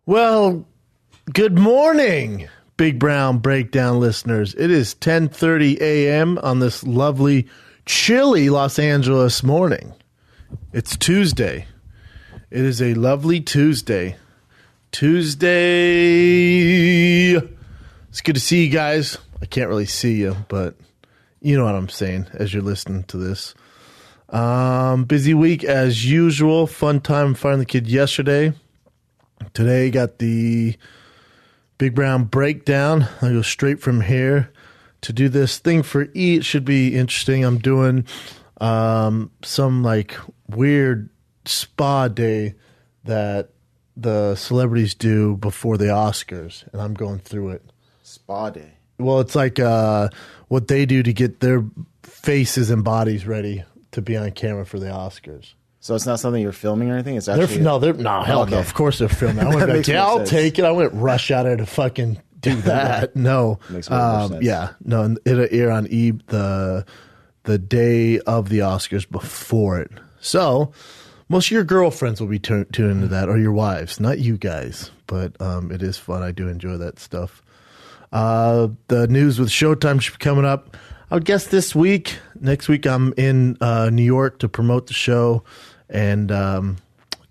Well, good morning, Big Brown Breakdown listeners. It is 10:30 a.m. on this lovely, chilly Los Angeles morning. It's Tuesday. It is a lovely Tuesday. It's good to see you guys. I can't really see you, but you know what I'm saying as you're listening to this. Busy week as usual. Fun time finding the kid yesterday. Today got the Big Brown Breakdown. I go straight from here to do this thing for E. It should be interesting. I'm doing some like weird spa day that the celebrities do before the Oscars, and I'm going through it. Spa day. Well, it's like what they do to get their faces and bodies ready to be on camera for the Oscars. So it's not something you're filming or anything? It's actually... hell no. Of course they're filming. I went back, I'll take it. I went rush out there to fucking do that. No. Makes more sense. Yeah. No, it'll air on E! the day of the Oscars before it. So most of your girlfriends will be tuned into that, or your wives. Not you guys, but it is fun. I do enjoy that stuff. The news with Showtime should be coming up, I would guess, this week. Next week I'm in New York to promote the show and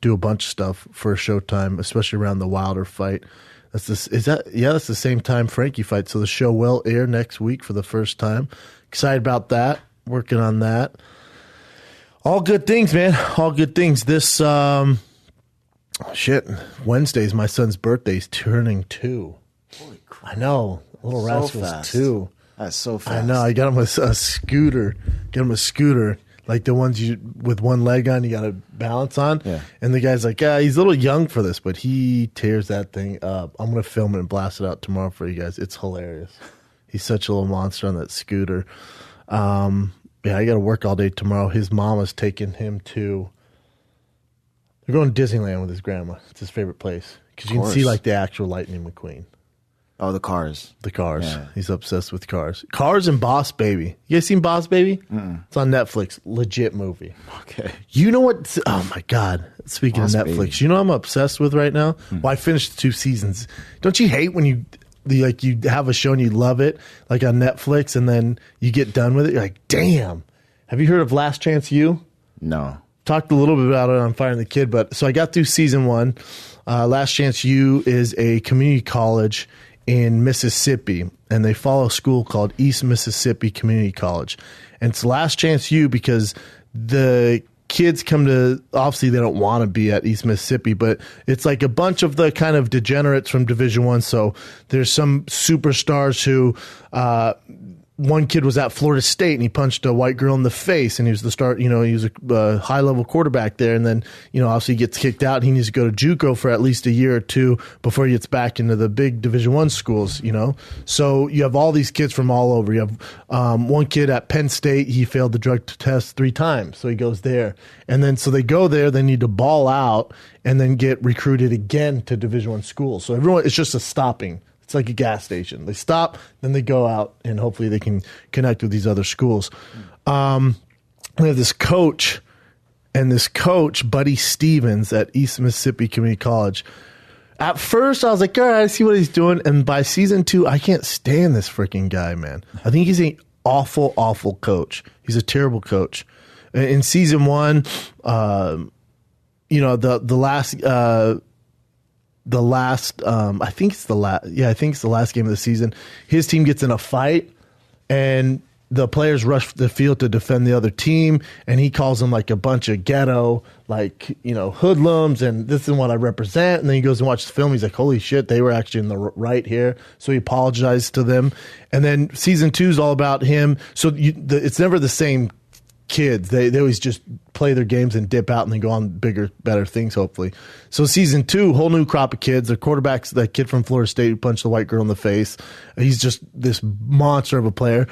do a bunch of stuff for Showtime, especially around the Wilder fight. That's the same time Frankie fight. So the show will air next week for the first time. Excited about that. Working on that. All good things, man. All good things. This Wednesday's my son's birthday. He's turning 2. Holy crap. I know. Little rascal's 2. That's so fast. I know. I got him a scooter. Get him a scooter, like the ones you with one leg on, you got to balance on. Yeah. And the guy's like, he's a little young for this, but he tears that thing up. I'm going to film it and blast it out tomorrow for you guys. It's hilarious. He's such a little monster on that scooter. I got to work all day tomorrow. His mama's taking him to... They're going to Disneyland with his grandma. It's his favorite place. Because you can see like the actual Lightning McQueen. Oh, the cars. The cars. Yeah. He's obsessed with cars. Cars and Boss Baby. You guys seen Boss Baby? Mm-mm. It's on Netflix. Legit movie. Okay. You know what? Oh, my God. Speaking Boss of Netflix, Baby. you know what I'm obsessed with right now? Well, I finished 2 seasons. Don't you hate when you have a show and you love it, like on Netflix, and then you get done with it? You're like, damn. Have you heard of Last Chance U? No. Talked a little bit about it on Firing the Kid, but so I got through season 1. Last Chance U is a community college in Mississippi, and they follow a school called East Mississippi Community College. And it's Last Chance U because the kids come to, obviously they don't want to be at East Mississippi, but it's like a bunch of the kind of degenerates from Division I. So there's some superstars who, one kid was at Florida State and he punched a white girl in the face, and he was the start, he was a high level quarterback there. And then, obviously he gets kicked out and he needs to go to JUCO for at least a year or 2 before he gets back into the big Division I schools, So you have all these kids from all over. You have one kid at Penn State, he failed the drug test 3 times. So he goes there. And then, so they go there, they need to ball out and then get recruited again to Division I schools. So everyone, it's just a stopping. It's like a gas station. They stop, then they go out, and hopefully they can connect with these other schools. We have this coach, Buddy Stevens at East Mississippi Community College. At first, I was like, all right, I see what he's doing. And by season 2, I can't stand this freaking guy, man. I think he's an awful, awful coach. He's a terrible coach. In season 1, the last I think it's the last game of the season, his team gets in a fight and the players rush the field to defend the other team, and he calls them like a bunch of ghetto, hoodlums, and this is what I represent. And then he goes and watches the film. He's like, holy shit, they were actually in the right here. So he apologized to them. And then season 2 is all about him. So it's never the same kids. They always just play their games and dip out and then go on bigger, better things, hopefully. So season 2, whole new crop of kids. The quarterback's that kid from Florida State who punched the white girl in the face. He's just this monster of a player.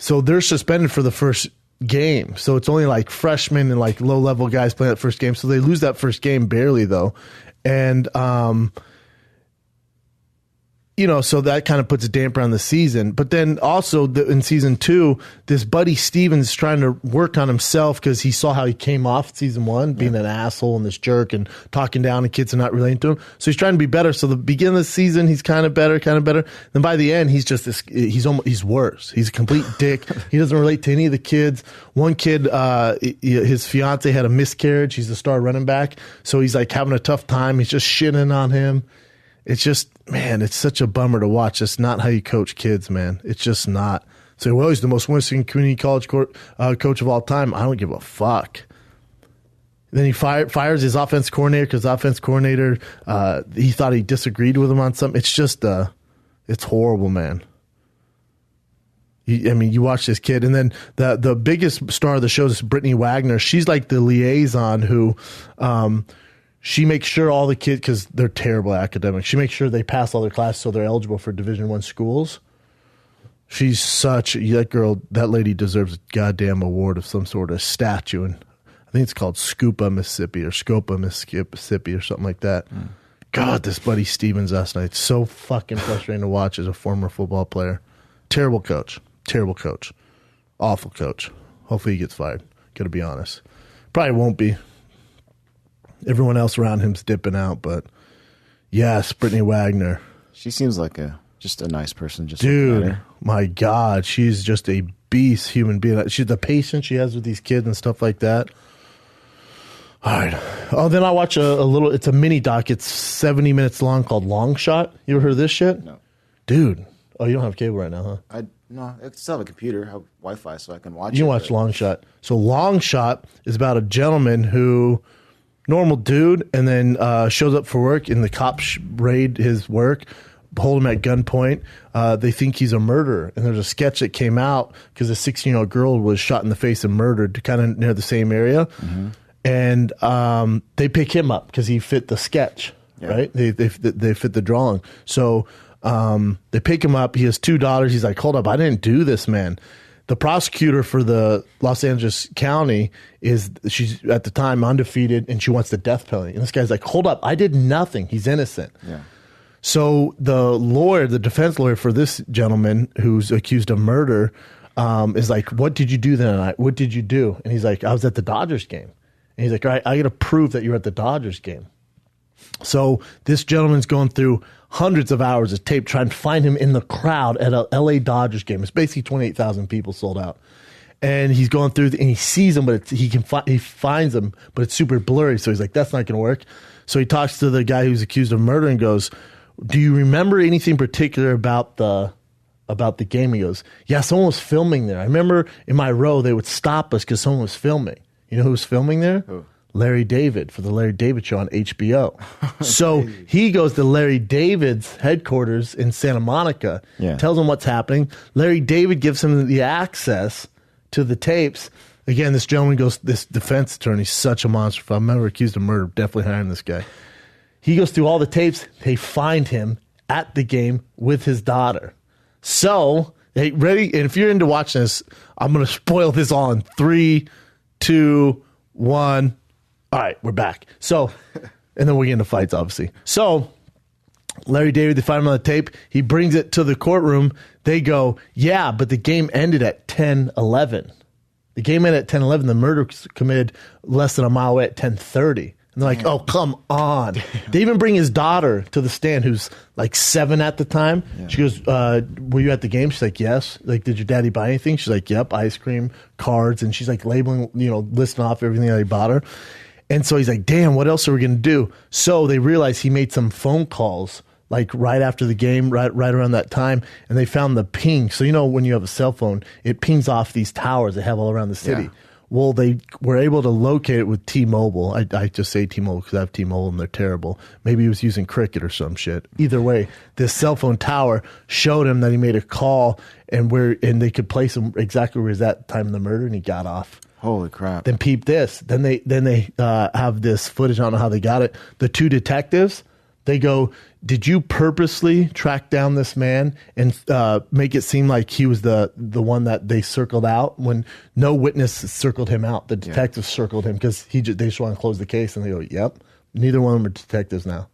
So they're suspended for the first game. So it's only like freshmen and like low-level guys playing that first game. So they lose that first game barely, though. And so that kind of puts a damper on the season. But then also in season 2, this Buddy Stevens is trying to work on himself because he saw how he came off season 1, being an asshole and this jerk and talking down to kids and not relating to him. So he's trying to be better. So the beginning of the season, he's kind of better. Then by the end, he's just this. He's worse. He's a complete dick. He doesn't relate to any of the kids. One kid, his fiance had a miscarriage. He's the star running back, so he's like having a tough time. He's just shitting on him. It's just, man, it's such a bummer to watch. It's not how you coach kids, man. It's just not. So, well, he's the most winningest community college coach of all time. I don't give a fuck. Then he fires his offense coordinator because the offense coordinator, he thought he disagreed with him on something. It's just, it's horrible, man. You watch this kid, and then the biggest star of the show is Brittany Wagner. She's like the liaison who, she makes sure all the kids, because they're terrible academics, she makes sure they pass all their classes so they're eligible for Division I schools. She's that lady deserves a goddamn award of some sort of statue, and I think it's called Scopa, Mississippi, or Scopa, Mississippi, or something like that. God, this Buddy Stevens last night, so fucking frustrating to watch as a former football player. Terrible coach. Awful coach. Hopefully he gets fired. Gotta be honest. Probably won't be. Everyone else around him's dipping out, but yes, Brittany Wagner. She seems like just a nice person. Dude, my God, she's just a beast human being. She's the patience she has with these kids and stuff like that. All right. Oh, then I watch a little. It's a mini doc. It's 70 minutes long called Long Shot. You ever heard of this shit? No. Dude. Oh, you don't have cable right now, huh? No, I still have a computer, have Wi-Fi, so I can watch it. You can watch Long Shot. So Long Shot is about a gentleman who, normal dude, and then shows up for work, and the cops raid his work, hold him at gunpoint. They think he's a murderer, and there's a sketch that came out because a 16-year-old girl was shot in the face and murdered kind of near the same area. Mm-hmm. And they pick him up because he fit the sketch, right? They fit the drawing. So they pick him up. He has 2 daughters. He's like, hold up, I didn't do this, man. The prosecutor for the Los Angeles County she's at the time undefeated, and she wants the death penalty. And this guy's like, hold up, I did nothing. He's innocent. Yeah. So the defense lawyer for this gentleman who's accused of murder is like, what did you do then? What did you do? And he's like, I was at the Dodgers game. And he's like, all right, I got to prove that you were at the Dodgers game. So this gentleman's going through hundreds of hours of tape trying to find him in the crowd at a LA Dodgers game. It's basically 28,000 people sold out. And he's going through and he sees him, but he finds him, but it's super blurry. So he's like, that's not going to work. So he talks to the guy who's accused of murder and goes, do you remember anything particular about the game? He goes, yeah, someone was filming there. I remember in my row they would stop us because someone was filming. You know who was filming there? Who? Larry David for the Larry David Show on HBO. So he goes to Larry David's headquarters in Santa Monica, tells him what's happening. Larry David gives him the access to the tapes. Again, this gentleman goes, this defense attorney, such a monster. If I'm ever accused of murder, definitely hiring this guy. He goes through all the tapes. They find him at the game with his daughter. So, hey, ready? And if you're into watching this, I'm going to spoil this all in 3, 2, 1. All right, we're back. So, and then we get into fights, obviously. So, Larry David, they find him on the tape. He brings it to the courtroom. They go, yeah, but the game ended at 10:11. The game ended at 10:11. The murder was committed less than a mile away at 10:30. And they're like, oh, come on. They even bring his daughter to the stand, who's like 7 at the time. Yeah. She goes, were you at the game? She's like, yes. Like, did your daddy buy anything? She's like, yep, ice cream, cards. And she's like labeling, listing off everything that he bought her. And so he's like, damn, what else are we going to do? So they realized he made some phone calls, like right after the game, right around that time. And they found the ping. So, when you have a cell phone, it pings off these towers they have all around the city. Yeah. Well, they were able to locate it with T-Mobile. I just say T-Mobile because I have T-Mobile and they're terrible. Maybe he was using Cricket or some shit. Either way, this cell phone tower showed him that he made a call and they could place him exactly where he was at the time of the murder, and he got off. Holy crap. Then peep this. Then they have this footage. I don't know how they got it. The 2 detectives, they go, did you purposely track down this man and make it seem like he was the one that they circled out when no witness circled him out? The detectives circled him because they just want to close the case, and they go, yep. Neither one of them are detectives now.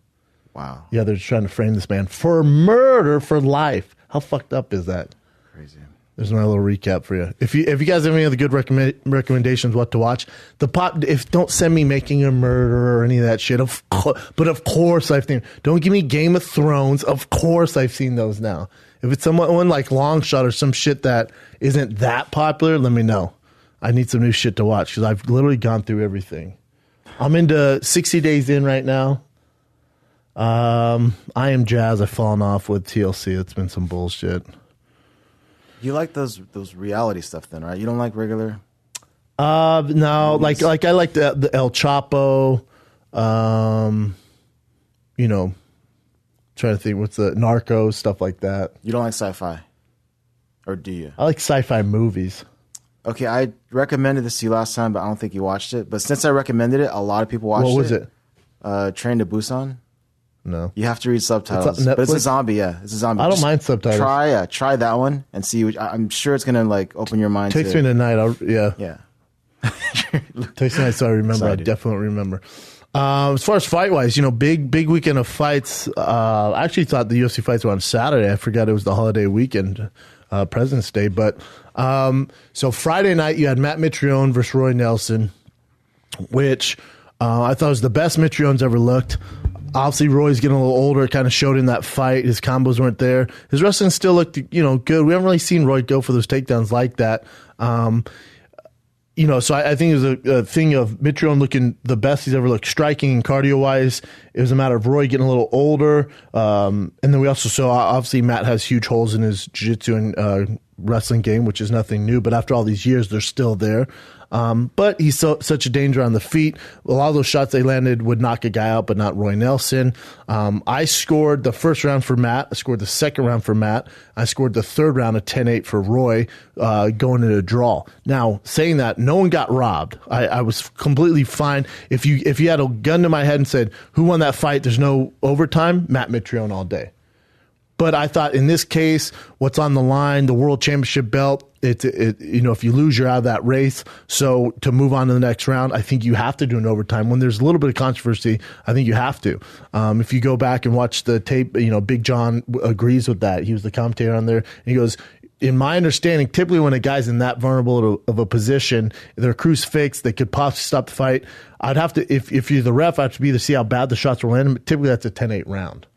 Wow. Yeah, they're trying to frame this man for murder for life. How fucked up is that? Crazy. There's my little recap for you. If you guys have any other good recommendations, what to watch, don't send me Making a Murderer or any of that shit. But of course I've seen. Don't give me Game of Thrones. Of course I've seen those now. If it's someone like Long Shot or some shit that isn't that popular, let me know. I need some new shit to watch because I've literally gone through everything. I'm into 60 Days In right now. I Am Jazz. I've fallen off with TLC. It's been some bullshit. You like those reality stuff then, right? You don't like regular? No, movies? like I like the El Chapo. Trying to think what's the Narcos, stuff like that. You don't like sci-fi, or do you? I like sci-fi movies. Okay, I recommended this to you last time, but I don't think you watched it. But since I recommended it, a lot of people watched it. What was it? Train to Busan. No. You have to read subtitles. It's but it's a Netflix? zombie, yeah. It's a zombie. I don't Just mind subtitles. Try that one and see. I'm sure it's going to like open your mind. Takes me tonight. Yeah. Takes me tonight, so I remember. Excited. I definitely remember. As far as fight-wise, big weekend of fights. I actually thought the UFC fights were on Saturday. I forgot it was the holiday weekend, President's Day. But so Friday night, you had Matt Mitrione versus Roy Nelson, which I thought was the best Mitrione's ever looked. Obviously, Roy's getting a little older. It kind of showed in that fight. His combos weren't there. His wrestling still looked, good. We haven't really seen Roy go for those takedowns like that. So I think it was a thing of Mitrione looking the best he's ever looked, striking and cardio-wise. It was a matter of Roy getting a little older. And then we also saw, obviously, Matt has huge holes in his jiu-jitsu and wrestling game, which is nothing new. But after all these years, they're still there. But he's such a danger on the feet. A lot of those shots they landed would knock a guy out, but not Roy Nelson. I scored the first round for Matt. I scored the second round for Matt. I scored the third round, a 10-8 for Roy, going into a draw. Now, saying that, no one got robbed. I was completely fine. If you had a gun to my head and said, who won that fight, there's no overtime, Matt Mitrione all day. But I thought in this case, what's on the line, the world championship belt, if you lose, you're out of that race. So to move on to the next round, I think you have to do an overtime. When there's a little bit of controversy, I think you have to. If you go back and watch the tape, Big John agrees with that. He was the commentator on there. And he goes, in my understanding, typically when a guy's in that vulnerable of a position, their crew's fixed, they could possibly stop the fight. I'd have to, if you're the ref, I have to be to see how bad the shots were landing. Typically that's a 10-8 round.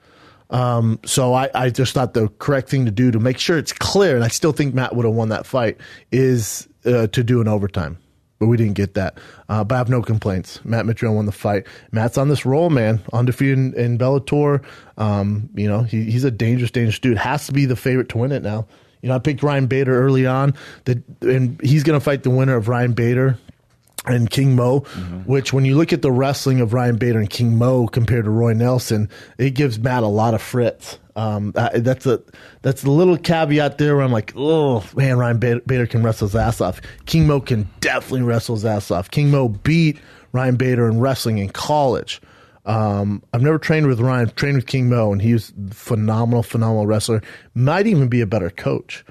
So I just thought the correct thing to do to make sure it's clear, and I still think Matt would have won that fight, is to do an overtime. But we didn't get that. But I have no complaints. Matt Mitrione won the fight. Matt's on this roll, man. Undefeated in Bellator. He's a dangerous dude. Has to be the favorite to win it now. I picked Ryan Bader early on, and he's going to fight the winner of Ryan Bader and King Mo, which when you look at the wrestling of Ryan Bader and King Mo compared to Roy Nelson, it gives Matt a lot of fritz. That's a little caveat there where I'm like, oh man, Ryan Bader can wrestle his ass off. King Mo can definitely wrestle his ass off. King Mo beat Ryan Bader in wrestling in college. I've never trained with Ryan, I've trained with King Mo, and he's a phenomenal wrestler. Might even be a better coach.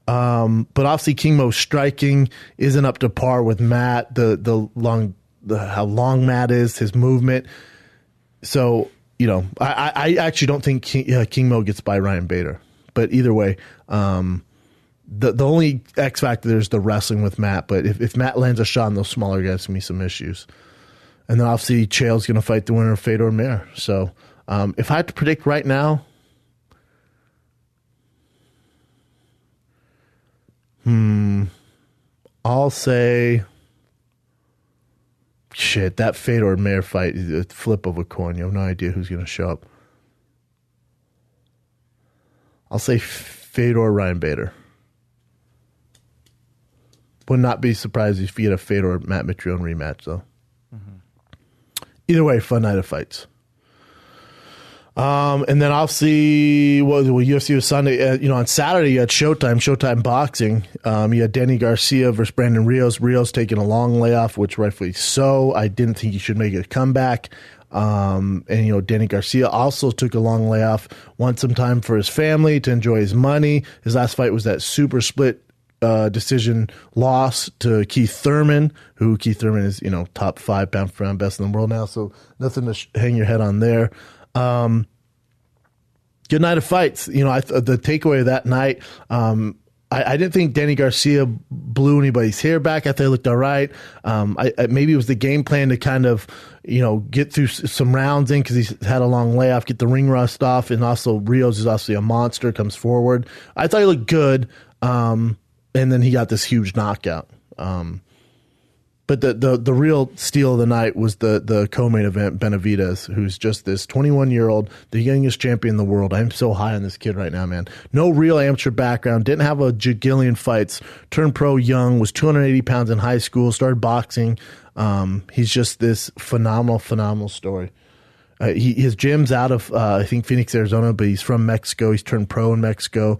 But obviously King Mo's striking isn't up to par with Matt, how long Matt is, his movement. So, I actually don't think King Mo gets by Ryan Bader. But either way, the only X factor there is the wrestling with Matt. But if Matt lands a shot on those smaller guys, there's going to be some issues. And then obviously Chael's going to fight the winner of Fedor Mir. So if I had to predict right now, I'll say, that Fedor Mir fight is a flip of a coin. You have no idea who's going to show up. I'll say Fedor Ryan Bader. Would not be surprised if you get a Fedor Matt Mitrione rematch, though. Either way, fun night of fights. And then obviously, UFC was Sunday. On Saturday you had Showtime Boxing. You had Danny Garcia versus Brandon Rios. Rios taking a long layoff, which rightfully so. I didn't think he should make a comeback. And Danny Garcia also took a long layoff, want some time for his family to enjoy his money. His last fight was that super split decision loss to Keith Thurman, who Keith Thurman is top 5 pound for pound best in the world now. So nothing to hang your head on there. Good night of fights. The takeaway of that night, I didn't think Danny Garcia blew anybody's hair back. I thought he looked all right. Maybe it was the game plan to kind of, get through some rounds in because he's had a long layoff, get the ring rust off, and also Rios is obviously a monster, comes forward. I thought he looked good, and then he got this huge knockout. But the real steal of the night was the co-main event, Benavidez, who's just this 21-year-old, the youngest champion in the world. I'm so high on this kid right now, man. No real amateur background, didn't have a jagillion fights, turned pro young, was 280 pounds in high school, started boxing. He's just this phenomenal story. His gym's out of, I think, Phoenix, Arizona, but he's from Mexico. He's turned pro in Mexico.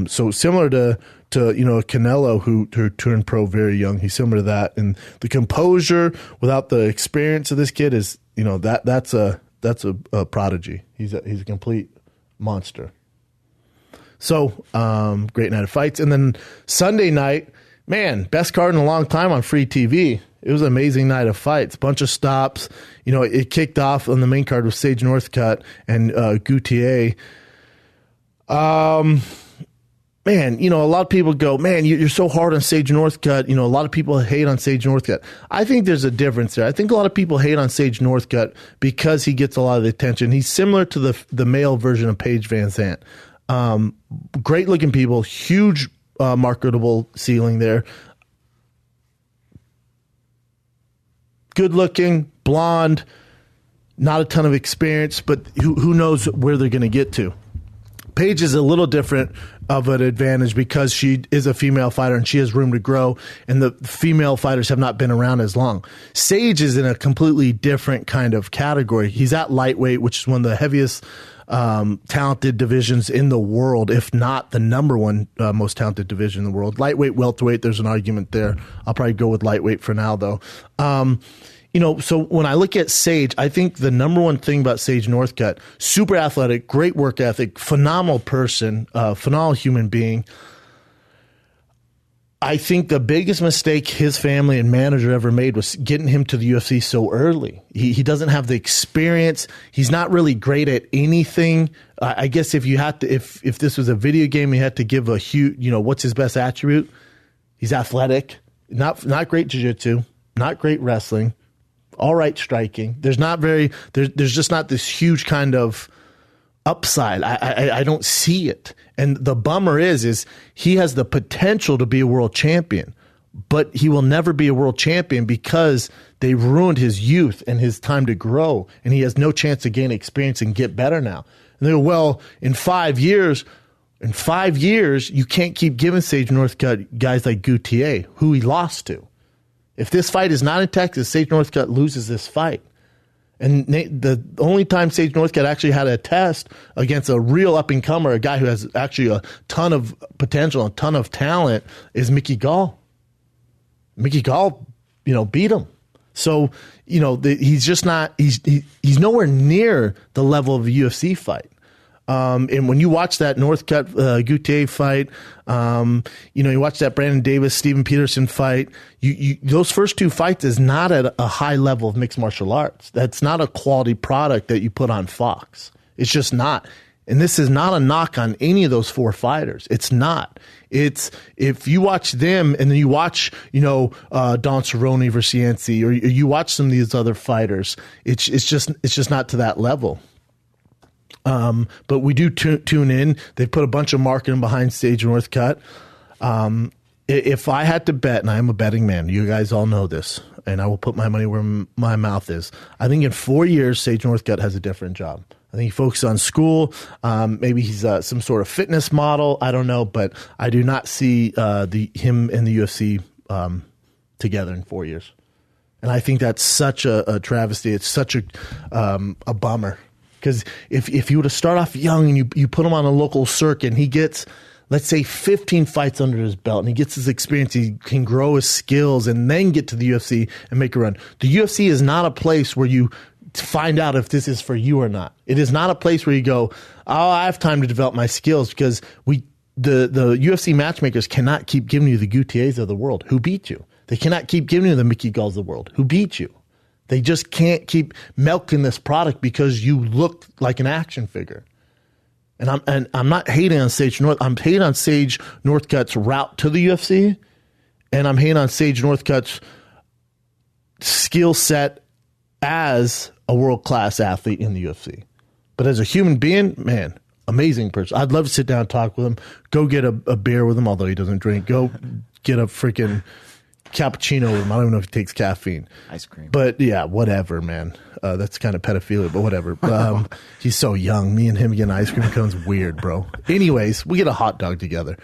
So similar to Canelo, who turned pro very young. He's similar to that, and the composure without the experience of this kid is, that's a prodigy. He's a complete monster. So great night of fights, and then Sunday night, man, best card in a long time on free TV. It was an amazing night of fights, bunch of stops. It kicked off on the main card with Sage Northcutt and Gutier. Man, a lot of people go, man, you're so hard on Sage Northcutt. A lot of people hate on Sage Northcutt. I think there's a difference there. I think a lot of people hate on Sage Northcutt because he gets a lot of the attention. He's similar to the male version of Paige Van Zandt. Great looking people, huge marketable ceiling there. Good looking, blonde, not a ton of experience, but who knows where they're going to get to. Paige is a little different of an advantage because she is a female fighter and she has room to grow, and the female fighters have not been around as long. Sage is in a completely different kind of category. He's at lightweight, which is one of the heaviest talented divisions in the world, if not the number one most talented division in the world. Lightweight, welterweight, there's an argument there. I'll probably go with lightweight for now, though. So when I look at Sage, I think the number one thing about Sage Northcutt, super athletic, great work ethic, phenomenal person, phenomenal human being. I think the biggest mistake his family and manager ever made was getting him to the UFC so early. He doesn't have the experience. He's not really great at anything. I guess if you had to, if this was a video game, you had to give a huge, what's his best attribute? He's athletic, not great jiu-jitsu, not great wrestling, all right striking. There's just not this huge kind of upside. I don't see it. And the bummer is he has the potential to be a world champion, but he will never be a world champion because they ruined his youth and his time to grow, and he has no chance to gain experience and get better now. And they go, well, in 5 years, you can't keep giving Sage Northcutt guys like Gutier, who he lost to. If this fight is not in Texas, Sage Northcutt loses this fight. And the only time Sage Northcutt actually had a test against a real up-and-comer, a guy who has actually a ton of potential, a ton of talent, is Mickey Gall. Mickey Gall, beat him. So, he's just not, he's nowhere near the level of a UFC fight. And when you watch that Northcutt Gutier fight, you watch that Brandon Davis Steven Peterson fight. Those first two fights is not at a high level of mixed martial arts. That's not a quality product that you put on Fox. It's just not. And this is not a knock on any of those four fighters. It's not. It's if you watch them and then you watch, Don Cerrone versus Yancey, or you watch some of these other fighters, it's just not to that level. But we do tune in. They put a bunch of marketing behind Sage Northcutt. If I had to bet, and I am a betting man, you guys all know this, and I will put my money where my mouth is. I think in 4 years, Sage Northcutt has a different job. I think he focuses on school. Maybe he's some sort of fitness model. I don't know, but I do not see him and the UFC together in 4 years. And I think that's such a travesty. It's such a bummer. Because if you were to start off young and you put him on a local circuit and he gets, let's say, 15 fights under his belt and he gets his experience, he can grow his skills and then get to the UFC and make a run. The UFC is not a place where you find out if this is for you or not. It is not a place where you go, oh, I have time to develop my skills, because the UFC matchmakers cannot keep giving you the Gutiers of the world who beat you. They cannot keep giving you the Mickey Galls of the world who beat you. They just can't keep milking this product because you look like an action figure. And I'm not hating on Sage North. I'm hating on Sage Northcutt's route to the UFC, and I'm hating on Sage Northcutt's skill set as a world-class athlete in the UFC. But as a human being, man, amazing person. I'd love to sit down and talk with him. Go get a beer with him, although he doesn't drink. Go get a freaking cappuccino with him. I don't even know if he takes caffeine. Ice cream. But yeah, whatever, man. That's kind of pedophilia, but whatever. He's so young. Me and him getting ice cream cones weird, bro. Anyways, we get a hot dog together.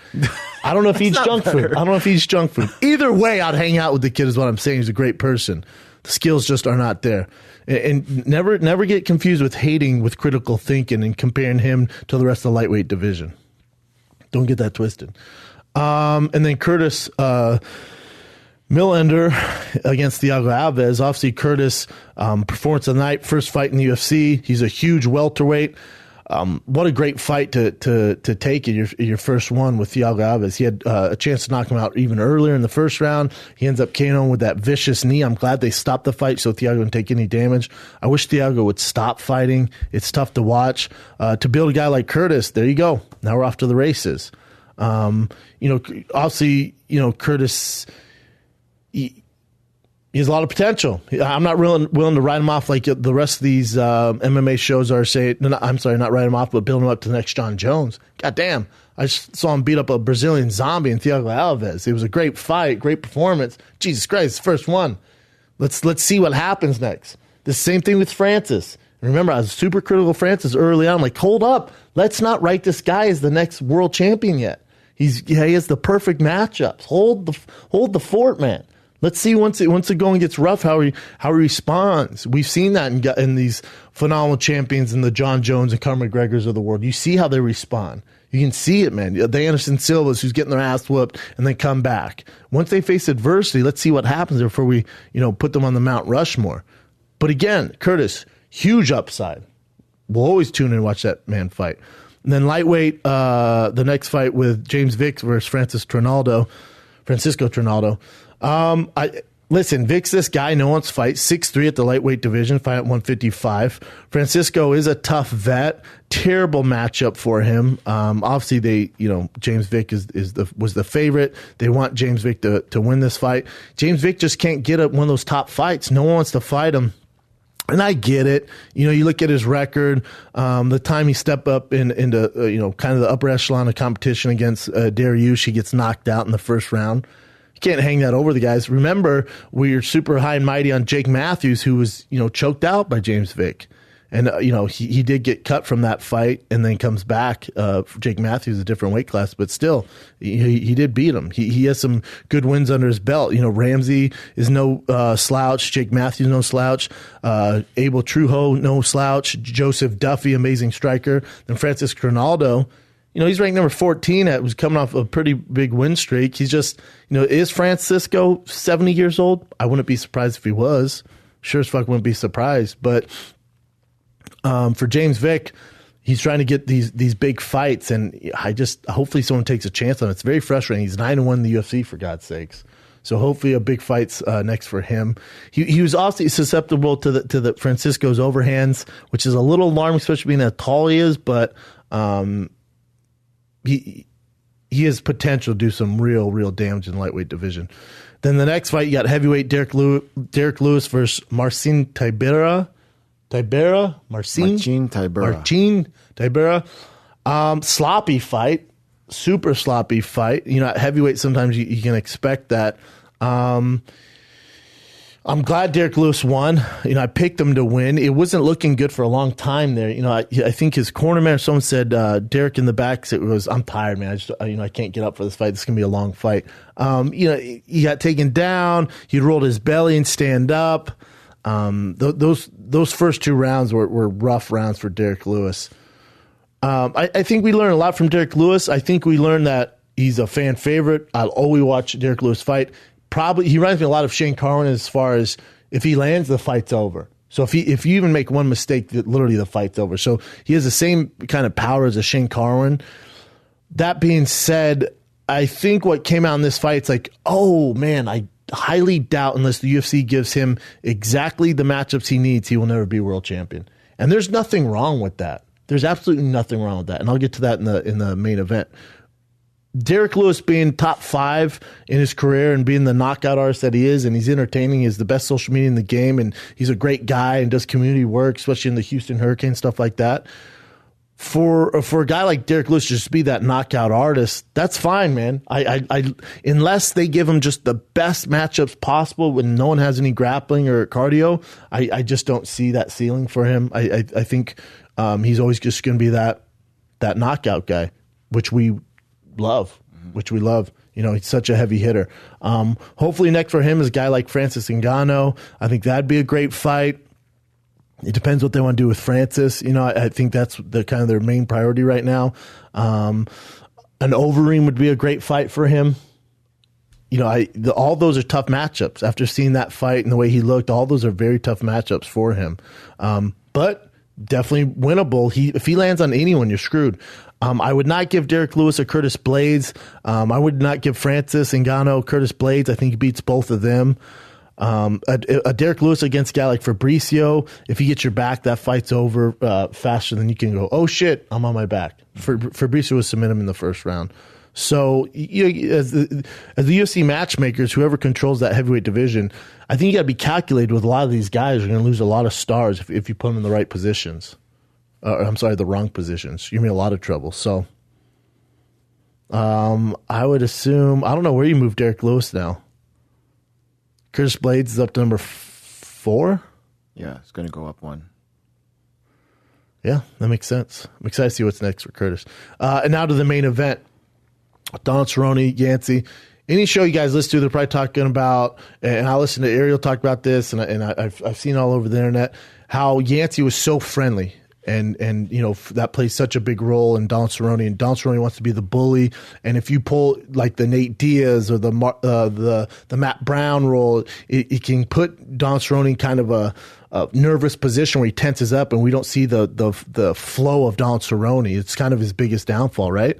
I don't know if he eats junk food. I don't know if he eats junk food. Either way, I'd hang out with the kid is what I'm saying. He's a great person. The skills just are not there. And never get confused with hating with critical thinking and comparing him to the rest of the lightweight division. Don't get that twisted. And then Curtis Millander against Thiago Alves. Obviously, Curtis, performance of the night, first fight in the UFC. He's a huge welterweight. What a great fight to take in your first one with Thiago Alves. He had a chance to knock him out even earlier in the first round. He ends up KOing with that vicious knee. I'm glad they stopped the fight so Thiago didn't take any damage. I wish Thiago would stop fighting. It's tough to watch. To build a guy like Curtis, there you go. Now we're off to the races. Obviously, Curtis, he has a lot of potential. I'm not willing to write him off like the rest of these MMA shows are saying. No, I'm sorry, not write him off, but build him up to the next John Jones. God damn. I just saw him beat up a Brazilian zombie in Thiago Alves. It was a great fight, great performance. Jesus Christ, first one. Let's see what happens next. The same thing with Francis. Remember, I was super critical of Francis early on. I'm like, hold up. Let's not write this guy as the next world champion yet. He has the perfect matchups. Hold the fort, man. Let's see once the going gets rough how he responds. We've seen that in these phenomenal champions in the John Jones and Conor McGregors of the world. You see how they respond. You can see it, man. The Anderson Silvas who's getting their ass whooped and then come back. Once they face adversity, let's see what happens before we put them on the Mount Rushmore. But again, Curtis, huge upside. We'll always tune in and watch that man fight. And then lightweight, the next fight with James Vick versus Francisco Trinaldo. Listen, Vic's this guy, no one's fight, 6'3" at the lightweight division, fight at 155. Francisco is a tough vet, terrible matchup for him. Obviously, James Vick was the favorite. They want James Vick to win this fight. James Vick just can't get up one of those top fights. No one wants to fight him. And I get it. You look at his record, the time he stepped up into kind of the upper echelon of competition against Dariush, he gets knocked out in the first round. You can't hang that over the guys. Remember, we were super high and mighty on Jake Matthews, who was, choked out by James Vick. And, he did get cut from that fight and then comes back. Jake Matthews, a different weight class, but still, he did beat him. He has some good wins under his belt. Ramsey is no slouch. Jake Matthews, no slouch. Abel Trujo, no slouch. Joseph Duffy, amazing striker. Then Francis Ronaldo. He's ranked number 14. Was coming off a pretty big win streak. He's just, is Francisco 70 years old? I wouldn't be surprised if he was. Sure as fuck wouldn't be surprised. But for James Vick, he's trying to get these big fights, and hopefully someone takes a chance on it. It's very frustrating. He's 9-1 in the UFC, for God's sakes. So hopefully a big fight's next for him. He was also susceptible to the Francisco's overhands, which is a little alarming, especially being how tall he is, but he has potential to do some real damage in the lightweight division. Then the next fight, you got heavyweight Derrick Lewis versus Marcin Tybura. Marcin Tybura. Sloppy fight. Super sloppy fight. At heavyweight, sometimes you can expect that. I'm glad Derrick Lewis won. I picked him to win. It wasn't looking good for a long time there. I think his cornerman, someone said, Derrick in the back, I'm tired, man. I can't get up for this fight. This is going to be a long fight. He got taken down. He rolled his belly and stand up. Those first two rounds were rough rounds for Derrick Lewis. I think we learned a lot from Derrick Lewis. I think we learned that he's a fan favorite. I'll always watch Derrick Lewis fight. Probably he reminds me a lot of Shane Carwin as far as if he lands, the fight's over. So if you even make one mistake, literally the fight's over. So he has the same kind of power as a Shane Carwin. That being said, I think what came out in this fight, it's like, oh man, I highly doubt unless the UFC gives him exactly the matchups he needs, he will never be world champion. And there's nothing wrong with that. There's absolutely nothing wrong with that, and I'll get to that in the main event. Derrick Lewis being top 5 in his career and being the knockout artist that he is, and he's entertaining, is the best social media in the game, and he's a great guy and does community work, especially in the Houston Hurricane, stuff like that. For a guy like Derrick Lewis just to be that knockout artist, that's fine, man. I unless they give him just the best matchups possible when no one has any grappling or cardio, I just don't see that ceiling for him. I think he's always just going to be that knockout guy, which we love. You know, he's such a heavy hitter. Hopefully next for him is a guy like Francis Ngannou. I think that'd be a great fight. It depends what they want to do with Francis. You know, I think that's the kind of their main priority right now. An Overeem would be a great fight for him. You know, all those are tough matchups. After seeing that fight and the way he looked, all those are very tough matchups for him. But definitely winnable. If he lands on anyone, you're screwed. I would not give Derrick Lewis a Curtis Blades. I would not give Francis Ngannou Curtis Blades. I think he beats both of them. A Derrick Lewis against a guy like Fabricio, if he gets your back, that fight's over faster than you can go, oh shit, I'm on my back. Fabricio would submit him in the first round. So as the UFC matchmakers, whoever controls that heavyweight division, I think you got to be calculated with a lot of these guys. You're going to lose a lot of stars if you put them in the right positions. The wrong positions. You're going to be in a lot of trouble. So I would assume, I don't know where you move Derrick Lewis now. Curtis Blades is up to number 4? Yeah, it's going to go up 1. Yeah, that makes sense. I'm excited to see what's next for Curtis. And now to the main event. Donald Cerrone, Yancey. Any show you guys listen to, they're probably talking about, and I listened to Ariel talk about this, and I've seen all over the internet, how Yancey was so friendly. And you know, that plays such a big role in Donald Cerrone, and Donald Cerrone wants to be the bully. And if you pull like the Nate Diaz or the Matt Brown role, it can put Donald Cerrone in kind of a nervous position where he tenses up, and we don't see the flow of Donald Cerrone. It's kind of his biggest downfall, right?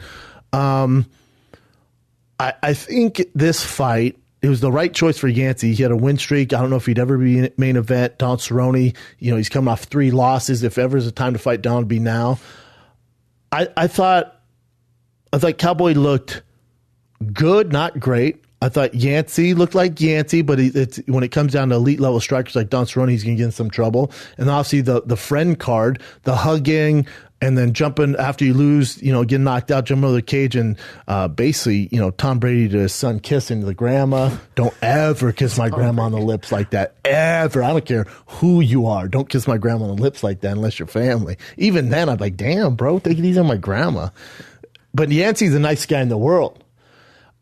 I think this fight, it was the right choice for Yancey. He had a win streak. I don't know if he'd ever be in main event. Donald Cerrone, you know, he's coming off 3 losses. If ever is a time to fight Donald, it'd be now. I thought Cowboy looked good, not great. I thought Yancey looked like Yancey, but when it comes down to elite level strikers like Donald Cerrone, he's going to get in some trouble. And obviously the friend card, the hugging, and then jumping after you lose, you know, getting knocked out, jumping over the cage, and basically, you know, Tom Brady to his son kissing the grandma. Don't ever kiss my grandma on the lips like that. Ever. I don't care who you are. Don't kiss my grandma on the lips like that unless you're family. Even then, I'm like, damn, bro, take it easy on my grandma. But Yancey's the nicest guy in the world.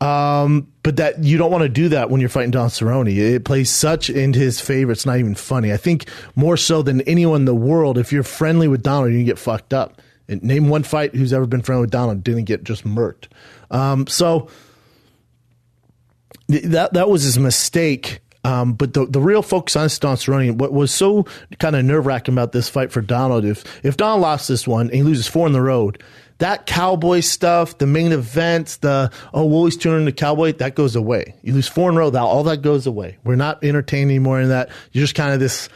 But that you don't want to do that when you're fighting Donald Cerrone. It plays such in his favor. It's not even funny. I think more so than anyone in the world, if you're friendly with Donald, you get fucked up. And name one fight who's ever been friendly with Donald didn't get just murked. So that was his mistake. But the real focus on Donald Cerrone, what was so kind of nerve-wracking about this fight for Donald, if Donald lost this one and he loses 4 on the road, that Cowboy stuff, the main events, we'll always tune in to Cowboy, that goes away. You lose 4 in a row, all that goes away. We're not entertained anymore in that. You're just kind of this,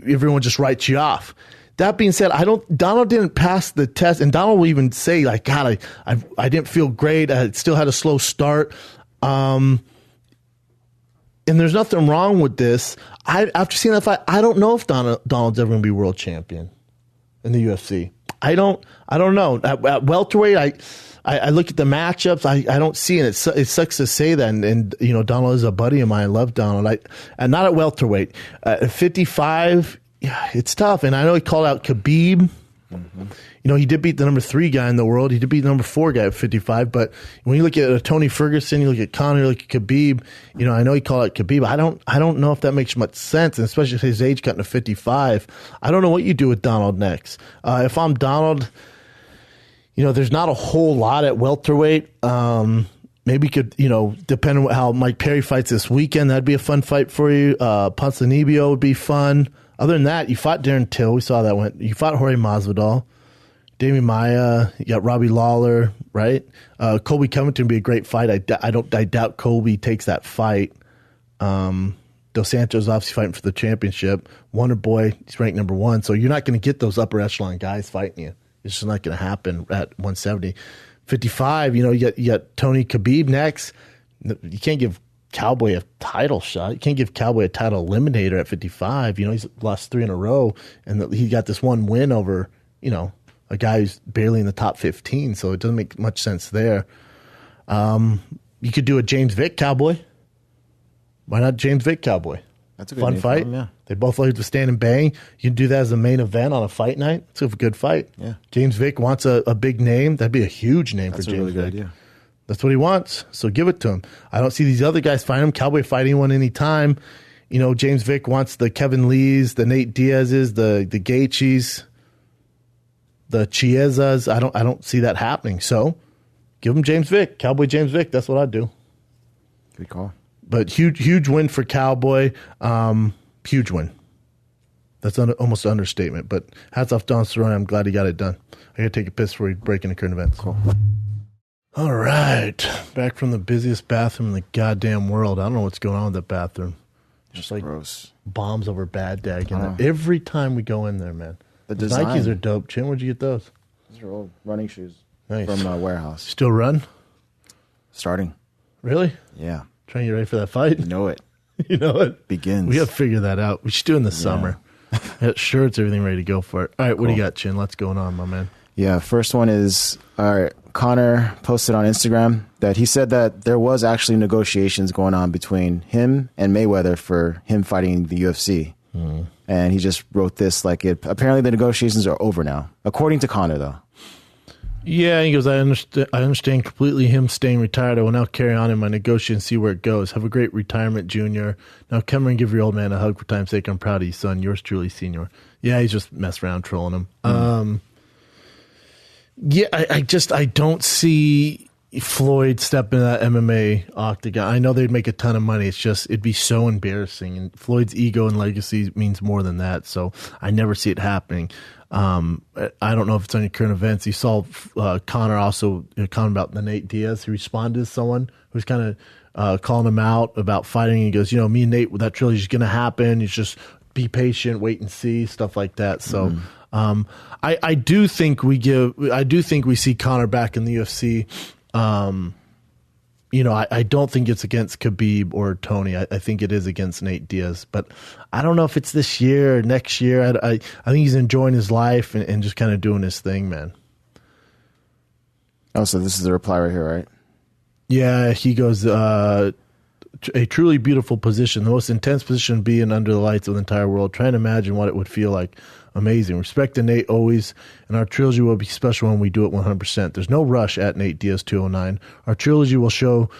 everyone just writes you off. That being said, Donald didn't pass the test, and Donald will even say, like, God, I didn't feel great. I still had a slow start. And there's nothing wrong with this. After seeing that fight, I don't know if Donald's ever going to be world champion in the UFC. I don't know. At welterweight, I look at the matchups. I don't see it. It sucks to say that. And you know, Donald is a buddy of mine. I love Donald. And not at welterweight. At 55, yeah, it's tough. And I know he called out Khabib. Mm-hmm. You know, he did beat the number 3 guy in the world. He did beat the number 4 guy at 55. But when you look at Tony Ferguson, you look at Conor, you look at Khabib. You know, I know he called out Khabib. I don't know if that makes much sense, and especially if his age cutting to 55. I don't know what you do with Donald next. If I'm Donald, you know, there's not a whole lot at welterweight. Maybe you could, you know, depending on how Mike Perry fights this weekend, that'd be a fun fight for you. Ponzinibbio would be fun. Other than that, you fought Darren Till. We saw that went. You fought Jorge Masvidal. Damian Maia, you got Robbie Lawler, right? Colby Covington would be a great fight. I doubt Colby takes that fight. Dos Santos obviously fighting for the championship. Wonder Boy, he's ranked number 1, so you're not going to get those upper echelon guys fighting you. It's just not going to happen at 170. 55, you got Tony Khabib next. You can't give Cowboy a title shot. You can't give Cowboy a title eliminator at 55. He's lost 3 in a row, and he got this one win over, a guy who's barely in the top 15, so it doesn't make much sense there. You could do a James Vick Cowboy. Why not James Vick Cowboy? That's a good fun fight. Yeah. They both like to stand and bang. You can do that as a main event on a fight night. It's a good fight. Yeah. James Vick wants a big name. That'd be a huge name for James really good Vick. idea. That's what he wants. So give it to him. I don't see these other guys fighting him. Cowboy fight anyone anytime. James Vick wants the Kevin Lees, the Nate Diaz's, the Gaethjes, the Chiesas. I don't see that happening. So give him James Vick, Cowboy James Vick. That's what I'd do. Good call. But huge win for Cowboy. Huge win. That's almost an understatement. But hats off Don Cerrone. I'm glad he got it done. I got to take a piss before we break into current events. Cool. All right. Back from the busiest bathroom in the goddamn world. I don't know what's going on with that bathroom. Just like gross. Bombs over bad dag in there. Every time we go in there, man. The Nikes are dope. Chin, where'd you get those? These are old running shoes. Nice. From a warehouse. Still run? Starting. Really? Yeah. Trying to get ready for that fight? You know it. You know it? Begins. We got to figure that out. We should do it in the summer. Shirts, everything ready to go for it. All right, what do you got, Chin? What's going on, my man? Yeah, first one is, Conor posted on Instagram that he said that there was actually negotiations going on between him and Mayweather for him fighting the UFC. And he just wrote this apparently the negotiations are over now, according to Conor, though. Yeah, he goes, I understand completely him staying retired. I will now carry on in my negotiation and see where it goes. Have a great retirement, Junior. Now come here and give your old man a hug for time's sake. I'm proud of you, son. Yours truly, Senior. Yeah, he's just messing around, trolling him. Yeah, I don't see Floyd step in that MMA octagon. I know they'd make a ton of money. It's just, it'd be so embarrassing. And Floyd's ego and legacy means more than that. So I never see it happening. I don't know if it's on your current events. You saw Conor also comment about the Nate Diaz. He responded to someone who's kind of calling him out about fighting. He goes, me and Nate, that trilogy is going to happen. You just be patient, wait and see, stuff like that. So I do think we see Conor back in the UFC. I don't think it's against Khabib or Tony. I think it is against Nate Diaz. But I don't know if it's this year or next year. I think he's enjoying his life and just kind of doing his thing, man. Oh, so this is the reply right here, right? Yeah, he goes, a truly beautiful position, the most intense position being under the lights of the entire world. Trying to imagine what it would feel like. Amazing. Respect to Nate always, and our trilogy will be special when we do it 100%. There's no rush at Nate Diaz 209. Our trilogy will show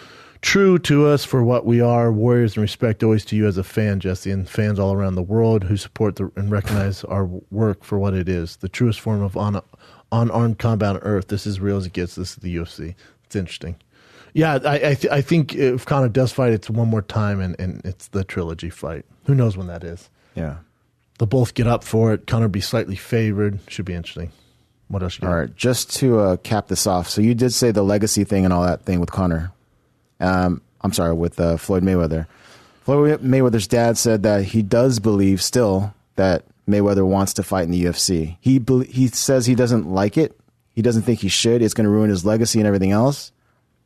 true to us for what we are, warriors, and respect always to you as a fan, Jesse, and fans all around the world who support and recognize our work for what it is. The truest form of unarmed combat on earth. This is real as it gets. This is the UFC. It's interesting. Yeah, I think if Conor does fight, it's one more time, and it's the trilogy fight. Who knows when that is? Yeah. They'll both get up for it. Conor be slightly favored. Should be interesting. What else you got? All right, just to cap this off. So you did say the legacy thing and all that thing with Conor. I'm sorry, with Floyd Mayweather. Floyd Mayweather's dad said that he does believe still that Mayweather wants to fight in the UFC. He says he doesn't like it. He doesn't think he should. It's going to ruin his legacy and everything else.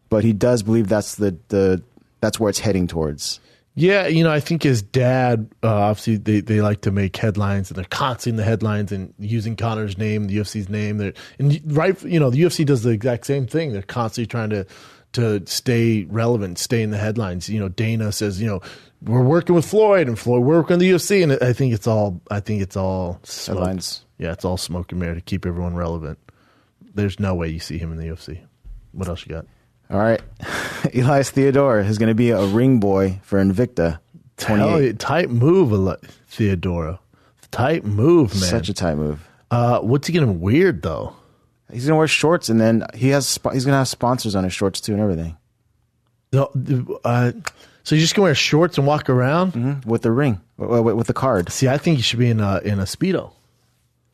But he does believe that's that's where it's heading towards. Yeah, I think his dad, obviously, they like to make headlines, and they're constantly in the headlines and using Conor's name, the UFC's name. The UFC does the exact same thing. They're constantly trying to stay relevant, stay in the headlines. Dana says, we're working with Floyd, and Floyd, we're working with the UFC, and I think it's all smoke. Headlines. Yeah, it's all smoke and mirror to keep everyone relevant. There's no way you see him in the UFC. What else you got? All right. Elias Theodore is going to be a ring boy for Invicta. Tight move, Theodora. Tight move, man. Such a tight move. What's he getting weird, though? He's going to wear shorts, and then he's going to have sponsors on his shorts, too, and everything. So you're just going to wear shorts and walk around? Mm-hmm. With the ring, with the card. See, I think he should be in a Speedo.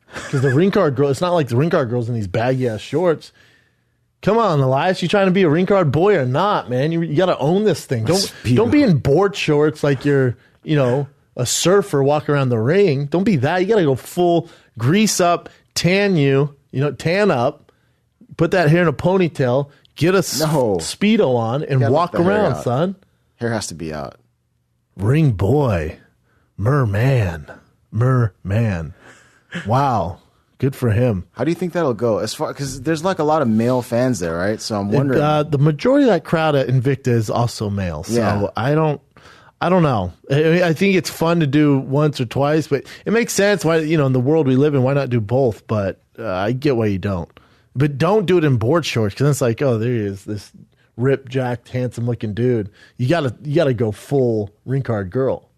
Because the ring card girl, it's not like the ring card girl's in these baggy-ass shorts. Come on, Elias, you trying to be a ring card boy or not, man? You got to own this thing. Don't be in board shorts like you're, a surfer walking around the ring. Don't be that. You got to go full grease up, tan you tan up, put that hair in a ponytail, get a Speedo on, and walk around, son. Hair has to be out. Ring boy. Merman. Wow. Good for him. How do you think that'll go? As far because there's like a lot of male fans there, right? So I'm wondering. The majority of that crowd at Invicta is also male. So I don't know. I think it's fun to do once or twice, but it makes sense. Why, in the world we live in, why not do both? But I get why you don't. But don't do it in board shorts, because it's like, oh, there he is, this ripped, jacked, handsome-looking dude. You gotta go full ring card girl.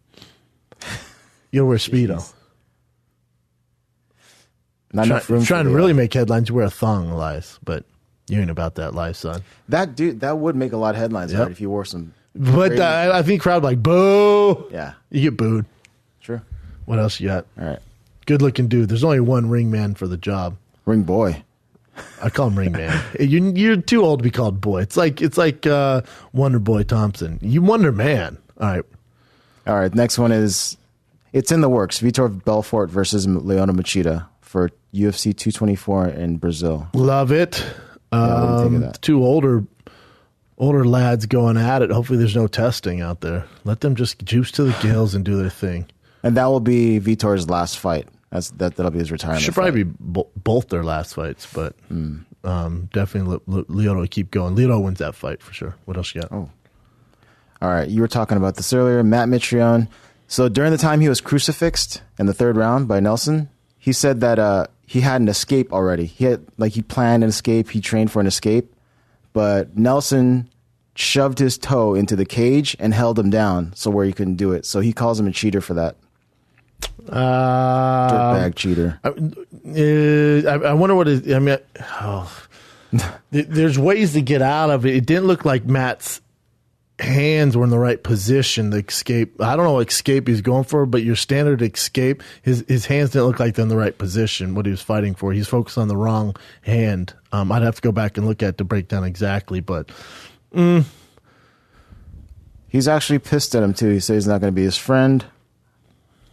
You gotta wear Speedo. Trying to really make headlines, you wear a thong, Elias, but you ain't about that life, son. That would make a lot of headlines, right, if you wore some. But I think crowd like, boo. Yeah. You get booed. True. What else you got? All right. Good looking dude. There's only one ring man for the job. Ring boy. I call him ring man. You're too old to be called boy. It's like Wonder Boy Thompson. You Wonder Man. All right. Next one is, it's in the works. Vitor Belfort versus Leona Machida for UFC 224 in Brazil. Love it. What do you think of that? Two older lads going at it. Hopefully there's no testing out there. Let them just juice to the gills and do their thing. And that will be Vitor's last fight. That'll be his retirement. Should probably be both their last fights, but definitely Leona keep going. Leona wins that fight for sure. What else you got? Oh, all right. You were talking about this earlier, Matt Mitrione. So during the time he was crucifixed in the third round by Nelson, he said that he had an escape already. He planned an escape. He trained for an escape, but Nelson shoved his toe into the cage and held him down so where he couldn't do it. So he calls him a cheater for that. Dirtbag cheater. I wonder what is. I mean, there's ways to get out of it. It didn't look like Matt's hands were in the right position. The escape. I don't know what escape he's going for, but your standard escape, his hands didn't look like they're in the right position. What he was fighting for, he's focused on the wrong hand. I'd have to go back and look at it to break down exactly, but. He's actually pissed at him too. He says he's not going to be his friend.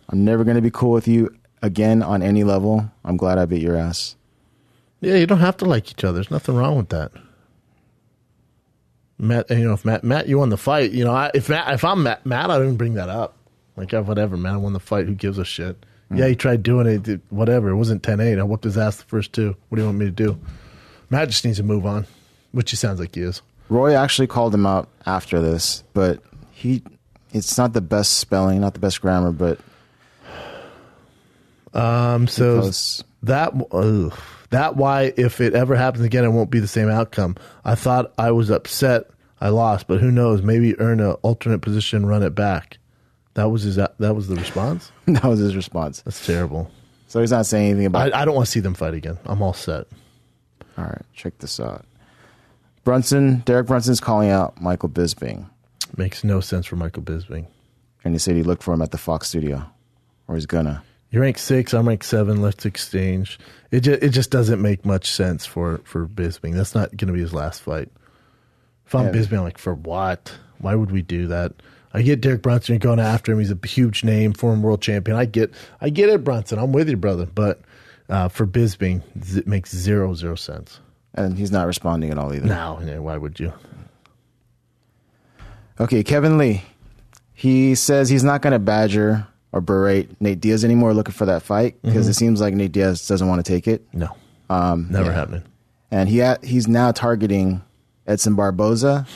I'm never going to be cool with you again on any level. I'm glad I beat your ass. Yeah, you don't have to like each other. There's nothing wrong with that. Matt, if Matt, you won the fight. If I'm Matt, I didn't bring that up. Like, whatever, man, I won the fight. Who gives a shit? Yeah, he tried doing it. Whatever. It wasn't 10-8. I whooped his ass the first two. What do you want me to do? Matt just needs to move on, which he sounds like he is. Roy actually called him out after this, but it's not the best spelling, not the best grammar, but. So that why if it ever happens again, it won't be the same outcome. I thought I was upset I lost, but who knows? Maybe earn an alternate position, run it back. That was the response. That was his response. That's terrible. So he's not saying anything about. I don't want to see them fight again. I'm all set. All right, check this out. Derek Brunson's calling out Michael Bisping. Makes no sense for Michael Bisping. And he said he looked for him at the Fox studio, or he's gonna. You're ranked 6, I'm ranked 7, let's exchange. It just doesn't make much sense for Bisping. That's not going to be his last fight. If I'm Bisping, I'm like, for what? Why would we do that? I get Derek Brunson going after him. He's a huge name, former world champion. I get it, Brunson. I'm with you, brother. But for Bisping, it makes zero sense. And he's not responding at all either. No, why would you? Okay, Kevin Lee. He says he's not going to badger or berate Nate Diaz anymore looking for that fight because it seems like Nate Diaz doesn't want to take it. No, never happening. And he's now targeting Edson Barboza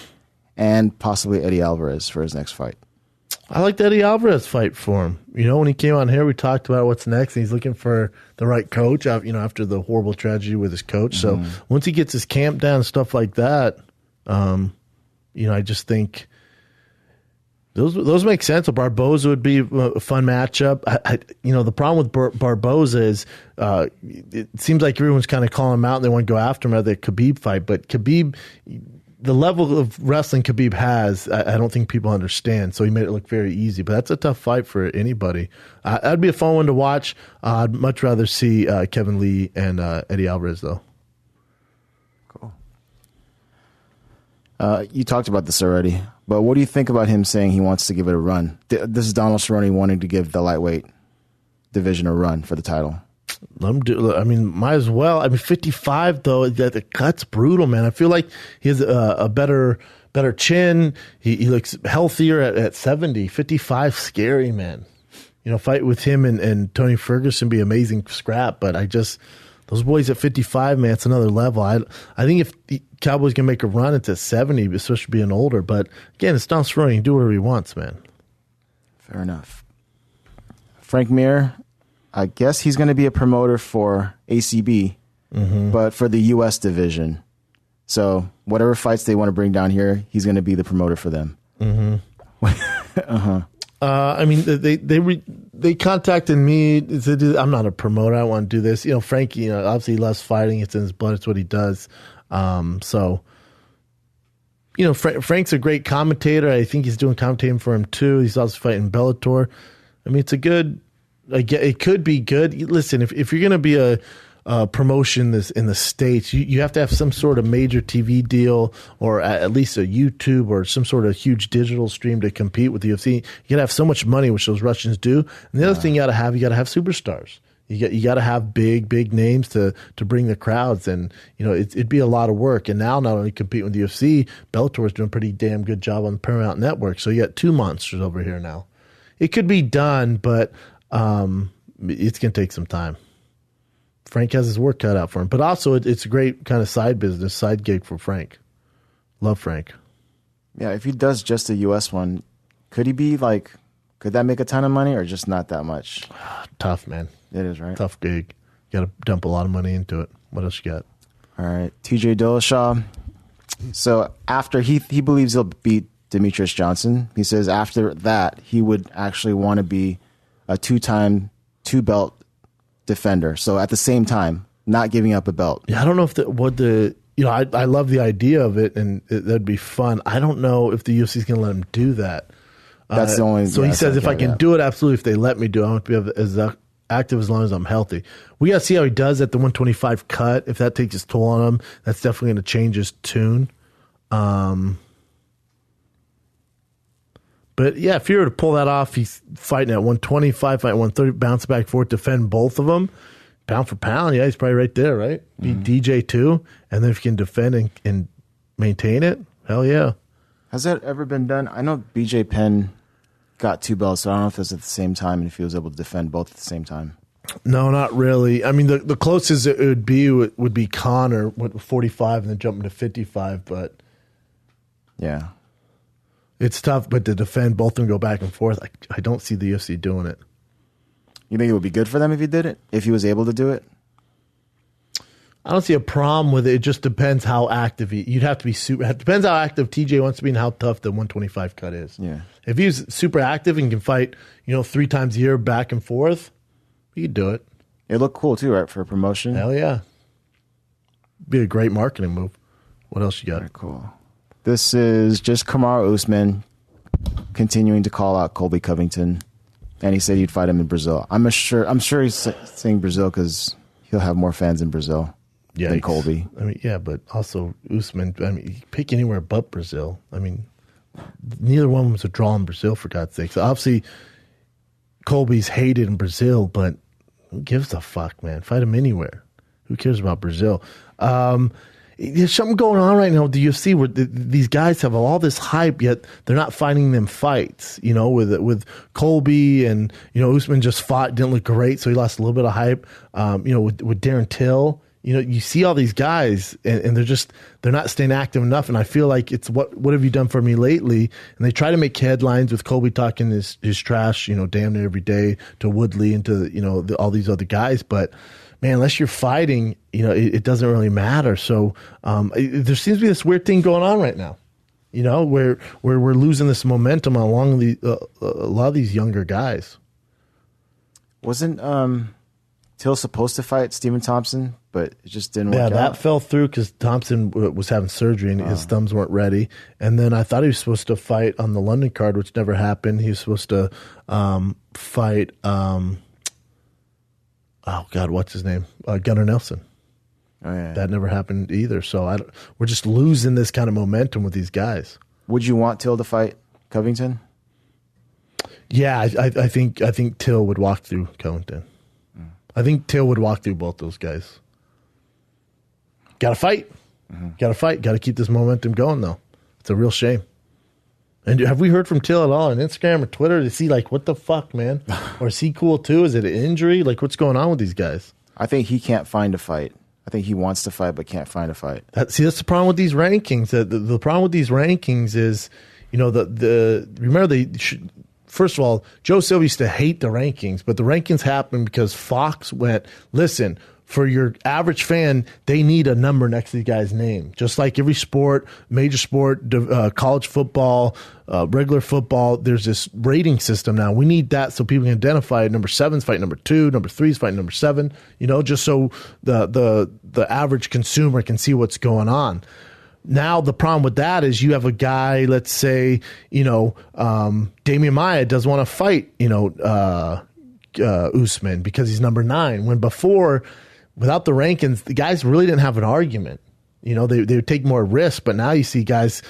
and possibly Eddie Alvarez for his next fight. I like the Eddie Alvarez fight for him. When he came on here, we talked about what's next, and he's looking for the right coach. After the horrible tragedy with his coach. So once he gets his camp down and stuff like that, I just think. Those make sense. So Barboza would be a fun matchup. The problem with Barboza is it seems like everyone's kind of calling him out and they want to go after him at the Khabib fight. But Khabib, the level of wrestling Khabib has, I don't think people understand. So he made it look very easy. But that's a tough fight for anybody. That'd be a fun one to watch. I'd much rather see Kevin Lee and Eddie Alvarez, though. Cool. You talked about this already. But what do you think about him saying he wants to give it a run? This is Donald Cerrone wanting to give the lightweight division a run for the title. Let him do. I mean, might as well. I mean, 55 though. The cut's brutal, man. I feel like he has a better chin. He looks healthier at 70. 55, scary, man. You know, fight with him and Tony Ferguson be amazing scrap. But those boys at 55, man, it's another level. I think if the Cowboys can make a run, it's at 70, especially being older. But again, it's Don Cerrone. He can do whatever he wants, man. Fair enough. Frank Mir, I guess he's going to be a promoter for ACB, but for the U.S. division. So whatever fights they want to bring down here, he's going to be the promoter for them. I mean, they contacted me. I'm not a promoter. I don't want to do this. You know, Frankie, you know, obviously he loves fighting. It's in his blood. It's what he does. So, you know, Frank's a great commentator. I think he's doing commentating for him too. He's also fighting Bellator. I mean, it's a good. It could be good. Listen, if you're going to be a promotion in the States, you have to have some sort of major TV deal or at least a YouTube or some sort of huge digital stream to compete with the UFC. You got to have so much money, which those Russians do. And the other thing you got to have superstars. You got to have big names to bring the crowds, and you know it'd be a lot of work. And now not only competing with the UFC, Bellator is doing a pretty damn good job on the Paramount Network. So you got two monsters over here now. It could be done, but it's going to take some time. Frank has his work cut out for him, but also it's a great kind of side business, side gig for Frank. Love Frank. Yeah, if he does just a U.S. one, could that make a ton of money or just not that much? Tough, man. It is, right? Tough gig. Got to dump a lot of money into it. What else you got? All right, TJ Dillashaw. So after he believes he'll beat Demetrius Johnson, he says after that he would actually want to be a two-time, two-belt defender. So at the same time, not giving up a belt. Yeah, I don't know if I love the idea of it, and that'd be fun. I don't know if the UFC is going to let him do that. That's the only. So he says, if I can do it, absolutely. If they let me do it, I want to be as active as long as I'm healthy. We got to see how he does at the 125 cut. If that takes its toll on him, that's definitely going to change his tune. But yeah, if you were to pull that off, he's fighting at 125, fighting 130, bounce back forward, defend both of them, pound for pound. Yeah, he's probably right there, right? Beat DJ too, and then if you can defend and maintain it, hell yeah. Has that ever been done? I know BJ Penn got two belts, so I don't know if it was at the same time and if he was able to defend both at the same time. No, not really. I mean, the closest it would be Conor with 45 and then jumping to 55, but yeah. It's tough, but to defend both of them, go back and forth, I don't see the UFC doing it. You think it would be good for them if he did it? If he was able to do it? I don't see a problem with it. It just depends how active you'd have to be super. It depends how active TJ wants to be and how tough the 125 cut is. Yeah. If he's super active and can fight, 3 times a year back and forth, he could do it. It looked cool too, right, for a promotion? Hell yeah. Be a great marketing move. What else you got? Very cool. This is just Kamaru Usman continuing to call out Colby Covington, and he said he'd fight him in Brazil. I'm sure he's saying Brazil because he'll have more fans in Brazil than Colby. I mean, yeah, but also Usman. I mean, pick anywhere but Brazil. I mean, neither one of them was a draw in Brazil, for God's sake. So obviously, Colby's hated in Brazil, but who gives a fuck, man? Fight him anywhere. Who cares about Brazil? There's something going on right now with the UFC where these guys have all this hype, yet they're not finding them fights. With Colby and Usman just fought, didn't look great, so he lost a little bit of hype. With Darren Till, you see all these guys and they're not staying active enough. And I feel like it's what have you done for me lately? And they try to make headlines with Colby talking his trash, damn near every day to Woodley and to all these other guys, but. Man, unless you're fighting, it doesn't really matter. So there seems to be this weird thing going on right now, where we're losing this momentum along a lot of these younger guys. Wasn't Till supposed to fight Stephen Thompson, but it just didn't work out? Yeah, that fell through because Thompson was having surgery and his thumbs weren't ready. And then I thought he was supposed to fight on the London card, which never happened. He was supposed to fight... oh God, what's his name? Gunnar Nelson. Oh yeah, that never happened either. So we're just losing this kind of momentum with these guys. Would you want Till to fight Covington? Yeah, I think Till would walk through Covington. I think Till would walk through both those guys. Got to fight. Got to fight. Got to keep this momentum going, though. It's a real shame. And have we heard from Till at all on Instagram or Twitter? Is he like, what the fuck, man? Or is he cool too? Is it an injury? Like, what's going on with these guys? I think he can't find a fight. I think he wants to fight but can't find a fight. That's the problem with these rankings. The problem with these rankings is, remember first of all, Joe Silva used to hate the rankings, but the rankings happened because Fox went, listen, for your average fan, they need a number next to the guy's name. Just like every sport, major sport, college football, regular football, there's this rating system now. We need that so people can identify number 7's fighting number 2, number 3's fighting number 7, just so the average consumer can see what's going on. Now, the problem with that is you have a guy, let's say, Damian Maia doesn't want to fight, Usman because he's number 9, when before, without the rankings, the guys really didn't have an argument. They would take more risks, but now you see guys,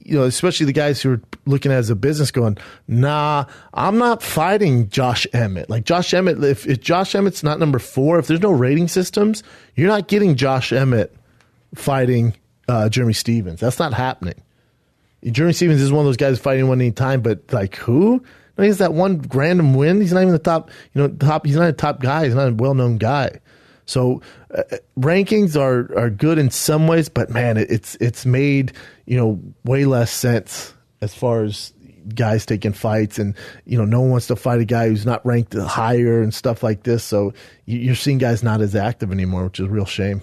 especially the guys who are looking at it as a business going, nah, I'm not fighting Josh Emmett. Like Josh Emmett, if Josh Emmett's not number 4, if there's no rating systems, you're not getting Josh Emmett fighting Jeremy Stephens. That's not happening. Jeremy Stephens is one of those guys fighting one any time, but like who? No, he has that one random win. He's not even the top, he's not a top guy. He's not a well-known guy. So rankings are good in some ways, but man, it's made, way less sense as far as guys taking fights, and, no one wants to fight a guy who's not ranked higher and stuff like this. So you're seeing guys not as active anymore, which is a real shame.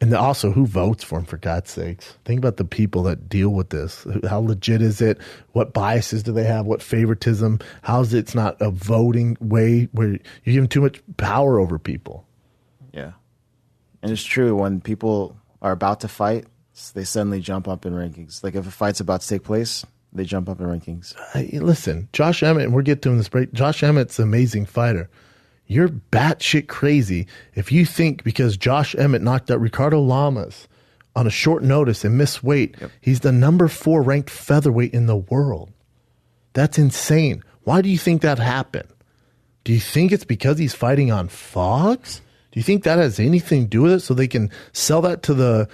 And also, who votes for him, for God's sakes? Think about the people that deal with this. How legit is it? What biases do they have? What favoritism? How is it's not a voting way where you're giving too much power over people? Yeah. And it's true. When people are about to fight, they suddenly jump up in rankings. Like if a fight's about to take place, they jump up in rankings. Listen, Josh Emmett, and we'll get to him this break. Josh Emmett's an amazing fighter. You're batshit crazy if you think because Josh Emmett knocked out Ricardo Lamas on a short notice and missed weight, he's the number 4 ranked featherweight in the world. That's insane. Why do you think that happened? Do you think it's because he's fighting on Fox? Do you think that has anything to do with it so they can sell that to the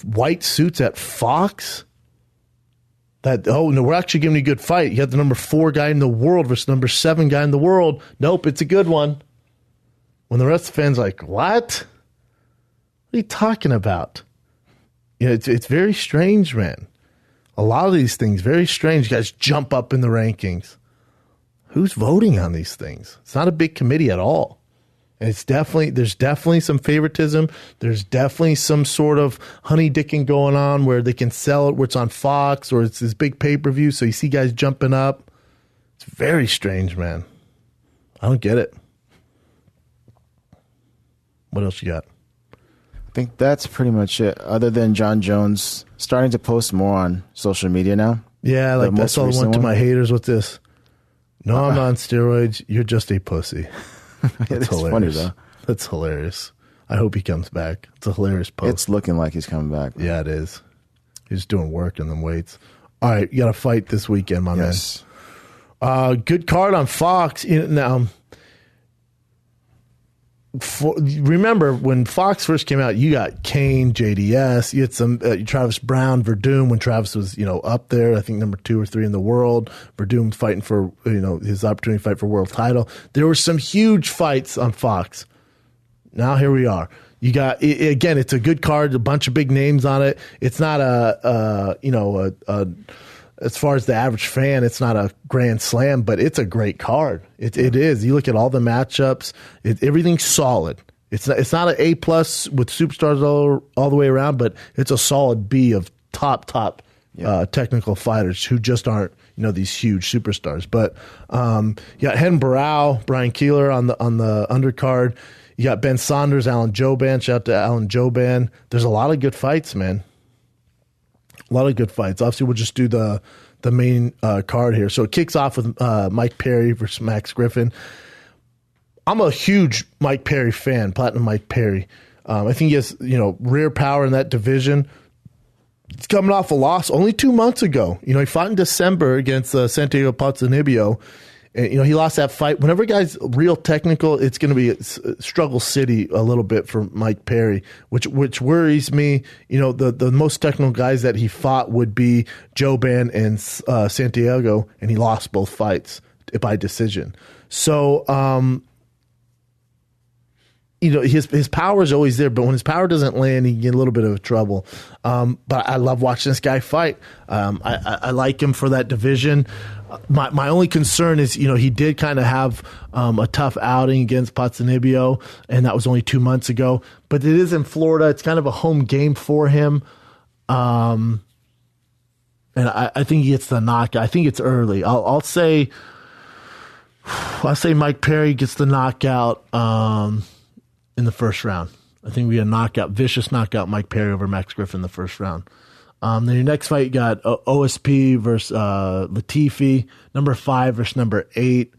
white suits at Fox? That, oh, no, we're actually giving you a good fight. You have the number 4 guy in the world versus number 7 guy in the world. Nope, it's a good one. When the rest of the fans are like, what? What are you talking about? It's very strange, man. A lot of these things, very strange. You guys jump up in the rankings. Who's voting on these things? It's not a big committee at all. And there's definitely some favoritism. There's definitely some sort of honey dicking going on where they can sell it, where it's on Fox or it's this big pay-per-view. So you see guys jumping up. It's very strange, man. I don't get it. What else you got? I think that's pretty much it. Other than John Jones starting to post more on social media now. Yeah, like that's all I want to my haters with this. No, I'm not on steroids. You're just a pussy. That's hilarious. Funny, though. That's hilarious. I hope he comes back. It's a hilarious post. It's looking like he's coming back. Yeah, it is. He's doing work in them weights. All right, you got to fight this weekend, my man. Good card on Fox. Now, remember when Fox first came out, you got Kane, JDS, you had some Travis Brown, Verdum when Travis was up there, I think number 2 or 3 in the world. Verdum fighting for his opportunity to fight for world title. There were some huge fights on Fox. Now here we are. You got again. It's a good card, a bunch of big names on it. It's not as far as the average fan, it's not a grand slam, but it's a great card. It is. You look at all the matchups, everything's solid. It's not an A+ with superstars all the way around, but it's a solid B of top technical fighters who just aren't these huge superstars. But you got Hen Barao, Brian Keeler on the undercard. You got Ben Saunders, Alan Jouban. Shout out to Alan Jouban. There's a lot of good fights, man. A lot of good fights. Obviously, we'll just do the main card here. So it kicks off with Mike Perry versus Max Griffin. I'm a huge Mike Perry fan, Platinum Mike Perry. I think he has rare power in that division. He's coming off a loss only 2 months ago. He fought in December against Santiago Ponzinibbio, And, he lost that fight. Whenever a guy's real technical, it's going to be struggle city a little bit for Mike Perry, which worries me. The most technical guys that he fought would be Joban and Santiago, and he lost both fights by decision. So, his power is always there, but when his power doesn't land, he can get a little bit of trouble. But I love watching this guy fight. I like him for that division. My only concern is, he did kind of have a tough outing against Ponzinibbio, and that was only 2 months ago. But it is in Florida. It's kind of a home game for him. And I think he gets the knockout. I think it's early. I'll say Mike Perry gets the knockout in the first round. I think we get a vicious knockout Mike Perry over Max Griffin in the first round. Then your next fight, you got OSP versus Latifi, number 5 versus number 8.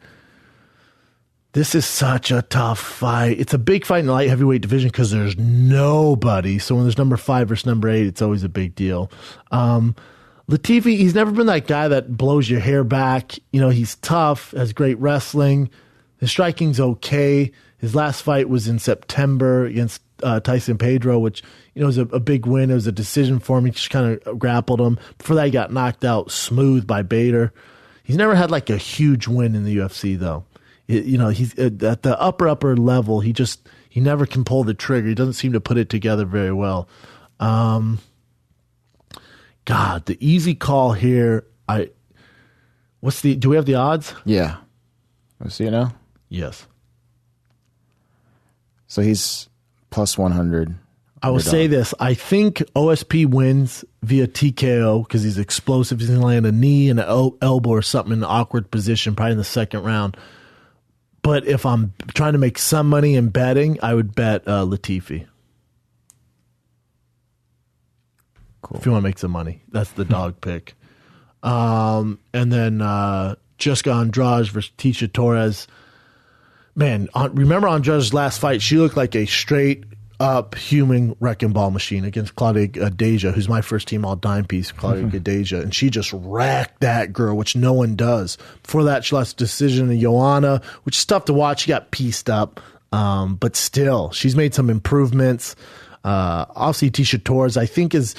This is such a tough fight. It's a big fight in the light heavyweight division because there's nobody. So when there's number 5 versus number 8, it's always a big deal. Latifi, he's never been that guy that blows your hair back. He's tough, has great wrestling. His striking's okay. His last fight was in September against Tyson Pedro, which was a big win. It was a decision for him. He just kind of grappled him. Before that, he got knocked out smooth by Bader. He's never had like a huge win in the UFC though. He's at the upper level. He never can pull the trigger. He doesn't seem to put it together very well. God, the easy call here. Do we have the odds? Yeah. Let's see it now. Yes. So he's plus 100. I will say this. I think OSP wins via TKO because he's explosive. He's going to land a knee and an elbow or something in an awkward position, probably in the second round. But if I'm trying to make some money in betting, I would bet Latifi. Cool. If you want to make some money. That's the dog pick. And then Jessica Andrade versus Tisha Torres. Man, remember Andrade's last fight? She looked like a straight-up human wrecking ball machine against Claudia Gadeja, who's my first-team all-dime piece, Claudia Gadeja, and she just wrecked that girl, which no one does. Before that, she lost a decision to Joanna, which is tough to watch. She got pieced up, but still, she's made some improvements. Obviously, Tisha Torres, I think, is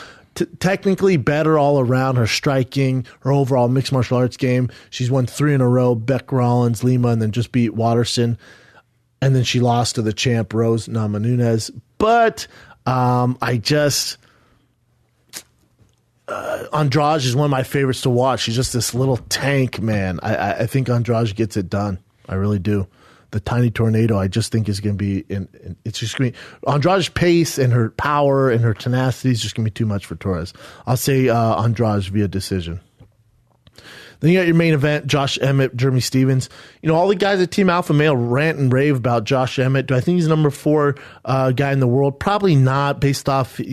technically better all around. Her striking, her overall mixed martial arts game. She's won 3 in a row, Beck Rollins, Lima, and then just beat Watterson. And then she lost to the champ, Rose Namajunas. But Andrade is one of my favorites to watch. She's just this little tank, man. I think Andrade gets it done. I really do. The tiny tornado, I just think is going to be it's just going to be Andrade's pace and her power and her tenacity is just going to be too much for Torres. I'll say Andrade via decision. Then you got your main event, Josh Emmett, Jeremy Stephens. All the guys at Team Alpha Male rant and rave about Josh Emmett. Do I think he's number 4 guy in the world? Probably not, based off his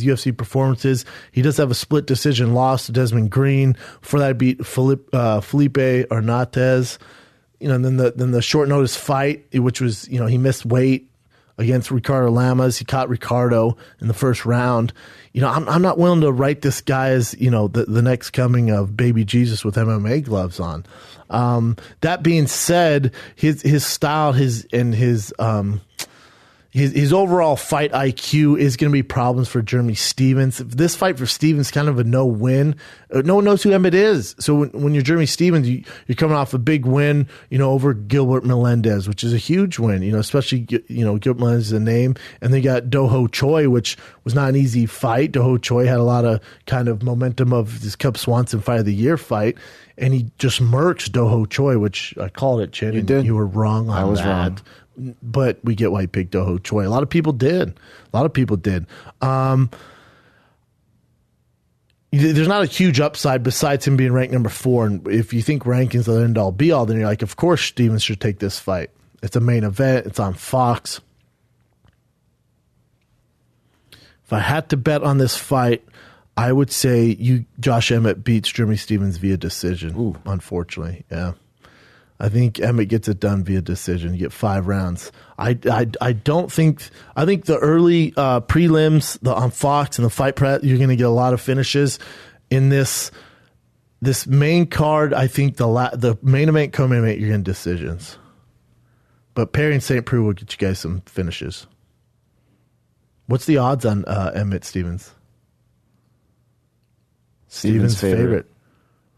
UFC performances. He does have a split decision loss to Desmond Green. Before that, beat Felipe Hernández. And then the short notice fight, which was, he missed weight against Ricardo Lamas. He caught Ricardo in the first round. I'm not willing to write this guy as, the next coming of baby Jesus with MMA gloves on. That being said, his style, his overall fight IQ is going to be problems for Jeremy Stephens. This fight for Stephens is kind of a no-win. No one knows who Emmet is. So when you're Jeremy Stephens, you're coming off a big win, over Gilbert Melendez, which is a huge win, especially, Gilbert Melendez is a name. And they got Do-Ho Choi, which was not an easy fight. Do-Ho Choi had a lot of kind of momentum of this Cub Swanson Fight of the Year fight. And he just murks Do-Ho Choi, which I called it, Chin. You did. You were wrong on that. I was wrong. But we get why he picked Do-Ho Choi. A lot of people did. There's not a huge upside besides him being ranked number 4. And if you think rankings are the end all be all, then you're like, of course Stephens should take this fight. It's a main event. It's on Fox. If I had to bet on this fight, I would say Josh Emmett beats Jeremy Stephens via decision. Ooh. Unfortunately, yeah. I think Emmett gets it done via decision. You get 5 rounds. I don't think. I think the early prelims on Fox and the fight prep, you're going to get a lot of finishes in this. this main card, I think the main event, co-main event, you're getting decisions. But Perry and St. Preux will get you guys some finishes. What's the odds on Emmett Stephens? Stephens' favorite.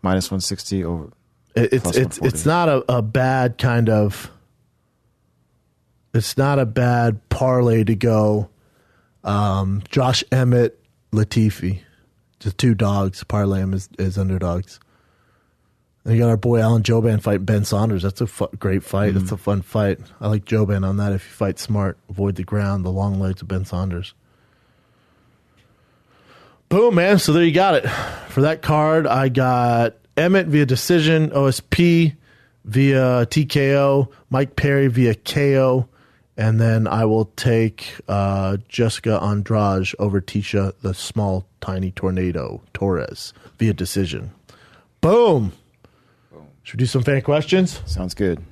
Minus 160 over. It's not a bad kind of. It's not a bad parlay to go. Josh Emmett, Latifi, just two dogs. Parlay them as underdogs. And you got our boy Alan Jouban fight Ben Saunders. That's a great fight. That's a fun fight. I like Jouban on that. If you fight smart, avoid the ground, the long legs of Ben Saunders. Boom, man. So there you got it. For that card, I got Emmett via decision, OSP via TKO, Mike Perry via KO, and then I will take Jessica Andrade over Tisha, the small, tiny tornado, Torres, via decision. Boom. Should we do some fan questions? Sounds good.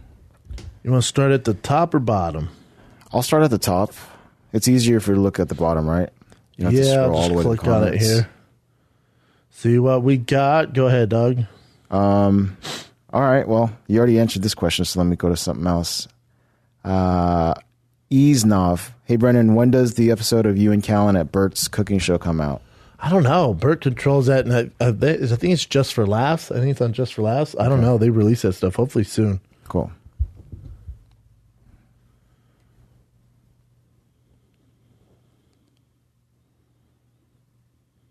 You want to start at the top or bottom? I'll start at the top. It's easier if you look at the bottom, right? You don't have to scroll all the way to the click on it here. See what we got. Go ahead, Doug. All right. Well, you already answered this question, so let me go to something else. Easenov. Hey, Brennan, when does the episode of you and Callen at Bert's cooking show come out? I don't know. Bert controls that, and I think it's Just for Laughs. I think it's on Just for Laughs. I don't know. They release that stuff hopefully soon. Cool.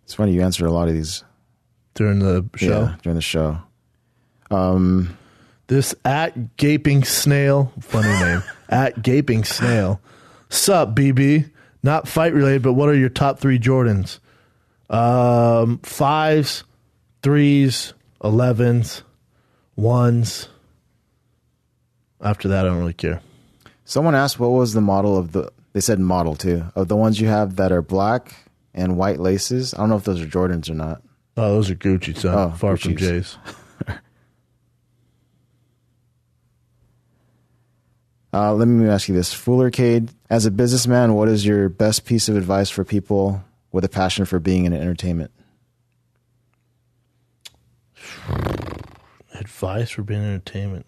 It's funny you answered a lot of these during the show. Yeah, during the show. This at Gaping Snail, funny name, at Gaping Snail. Sup, BB? Not fight related, but what are your top 3 Jordans? 5s, 3s, 11s, 1s. After that, I don't really care. Someone asked what was the model of the, they said model too, of the ones you have that are black and white laces. I don't know if those are Jordans or not. Oh, those are Gucci, son. Oh, Far Gucci's. from J's. Let me ask you this. Fullercade, as a businessman, what is your best piece of advice for people with a passion for being in entertainment? Advice for being in entertainment.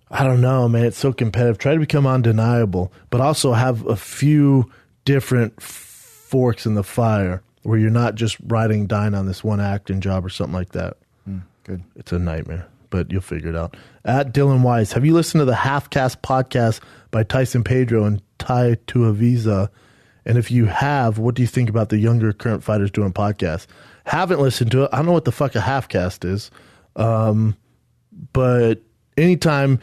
I don't know, man. It's so competitive. Try to become undeniable, but also have a few different forks in the fire where you're not just riding, dying on this one acting job or something like that. Good. It's a nightmare, but you'll figure it out. At Dylan Wise, have you listened to the Half-Cast podcast by Tyson Pedro and Tai Tuivasa? And if you have, what do you think about the younger current fighters doing podcasts? Haven't listened to it. I don't know what the fuck a half-cast is. But anytime,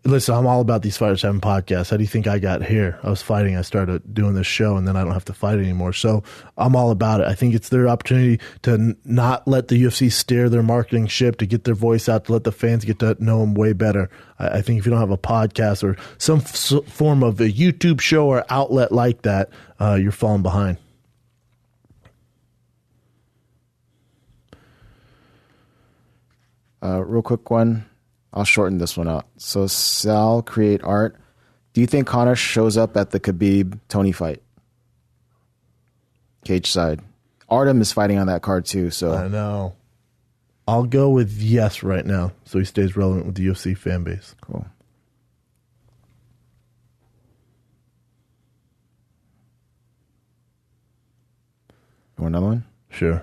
listen, I'm all about these fighters having podcasts. How do you think I got here? I was fighting. I started doing this show, and then I don't have to fight anymore. So I'm all about it. I think it's their opportunity to not let the UFC steer their marketing ship, to get their voice out, to let the fans get to know them way better. I think if you don't have a podcast or some form of a YouTube show or outlet like that, you're falling behind. Real quick one. I'll shorten this one out. So Sal Create Art. Do you think Conor shows up at the Khabib Tony fight? Cage side. Artem is fighting on that card too. So I know. I'll go with yes right now, so he stays relevant with the UFC fan base. Cool. You want another one? Sure.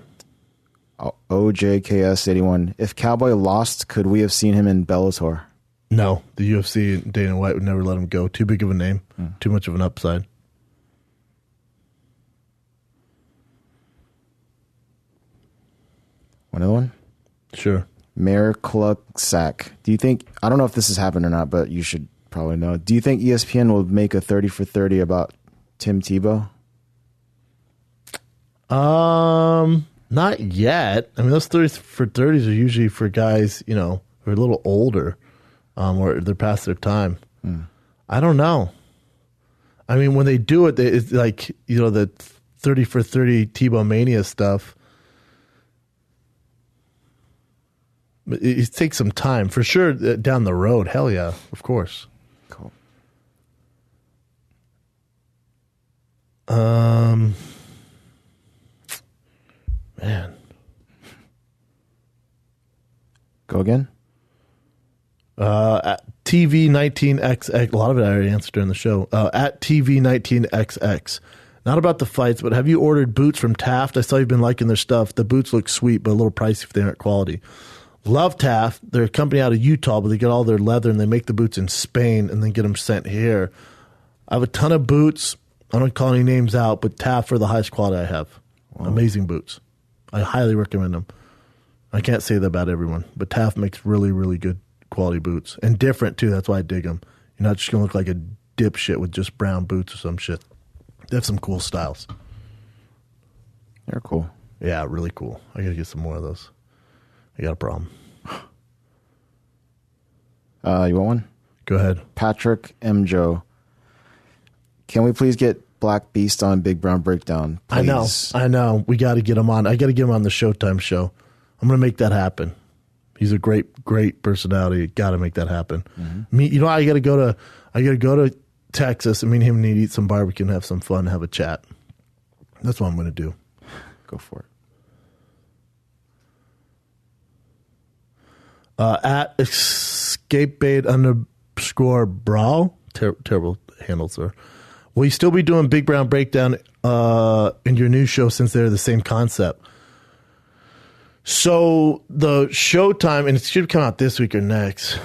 OJKS81. If Cowboy lost, could we have seen him in Bellator? No, the UFC and Dana White would never let him go. Too big of a name. Too much of an upside. Another one? Sure. Mayor Kluksak. Do you think, I don't know if this has happened or not, but you should probably know. Do you think ESPN will make a 30 for 30 about Tim Tebow? Not yet. I mean, those 30 for 30s are usually for guys, you know, who are a little older, or they're past their time. I don't know. I mean, when they do it, it's like, you know, the 30 for 30 Tebow Mania stuff. It takes some time. For sure, down the road. Hell yeah, of course. Cool. Man. Go again. At TV19XX. A lot of it I already answered during the show. At TV19XX. Not about the fights, but have you ordered boots from Taft? I saw you've been liking their stuff. The boots look sweet, but a little pricey if they aren't quality. Love Taft. They're a company out of Utah, but they get all their leather and they make the boots in Spain and then get them sent here. I have a ton of boots. I don't call any names out, but Taft are the highest quality I have. Wow. Amazing boots. I highly recommend them. I can't say that about everyone, but Taft makes really, really good quality boots. And different, too. That's why I dig them. You're not just going to look like a dipshit with just brown boots or some shit. They have some cool styles. They're cool. Yeah, really cool. I got to get some more of those. I got a problem. You want one? Go ahead. Patrick M. Joe. Can we please get Black Beast on Big Brown Breakdown? Please? I know. We got to get him on. I got to get him on the Showtime show. I'm going to make that happen. He's a great, great personality. Got to make that happen. Mm-hmm. Me, you know, I got to go to Texas, and me and him need to eat some barbecue and have some fun, have a chat. That's what I'm going to do. Go for it. At escapebait_brow, terrible handles there. Will you still be doing Big Brown Breakdown in your new show since they're the same concept? So the Showtime, and it should come out this week or next,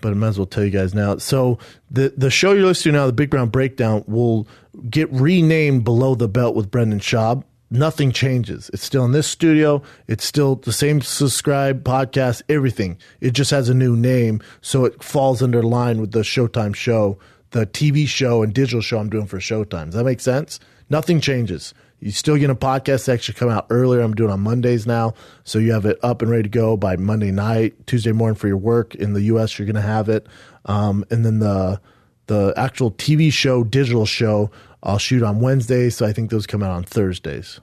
but I might as well tell you guys now. So the show you're listening to now, the Big Brown Breakdown, will get renamed Below the Belt with Brendan Schaub. Nothing changes. It's still in this studio. It's still the same subscribe, podcast, everything. It just has a new name, so it falls under line with the Showtime show, the TV show and digital show I'm doing for Showtime. Does that make sense? Nothing changes. You still get a podcast section come out earlier. I'm doing on Mondays now, so you have it up and ready to go by Monday night, Tuesday morning for your work. In the U.S., you're going to have it. And then the actual TV show, digital show, I'll shoot on Wednesdays, so I think those come out on Thursdays.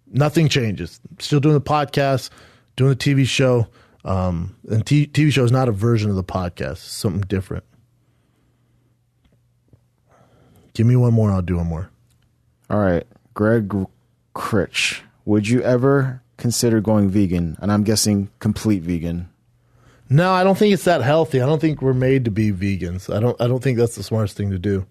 Nothing changes. Still doing the podcast, doing the TV show. And TV show is not a version of the podcast. It's something different. Give me one more, I'll do one more. All right. Greg Critch. Would you ever consider going vegan? And I'm guessing complete vegan. No, I don't think it's that healthy. I don't think we're made to be vegans. I don't think that's the smartest thing to do.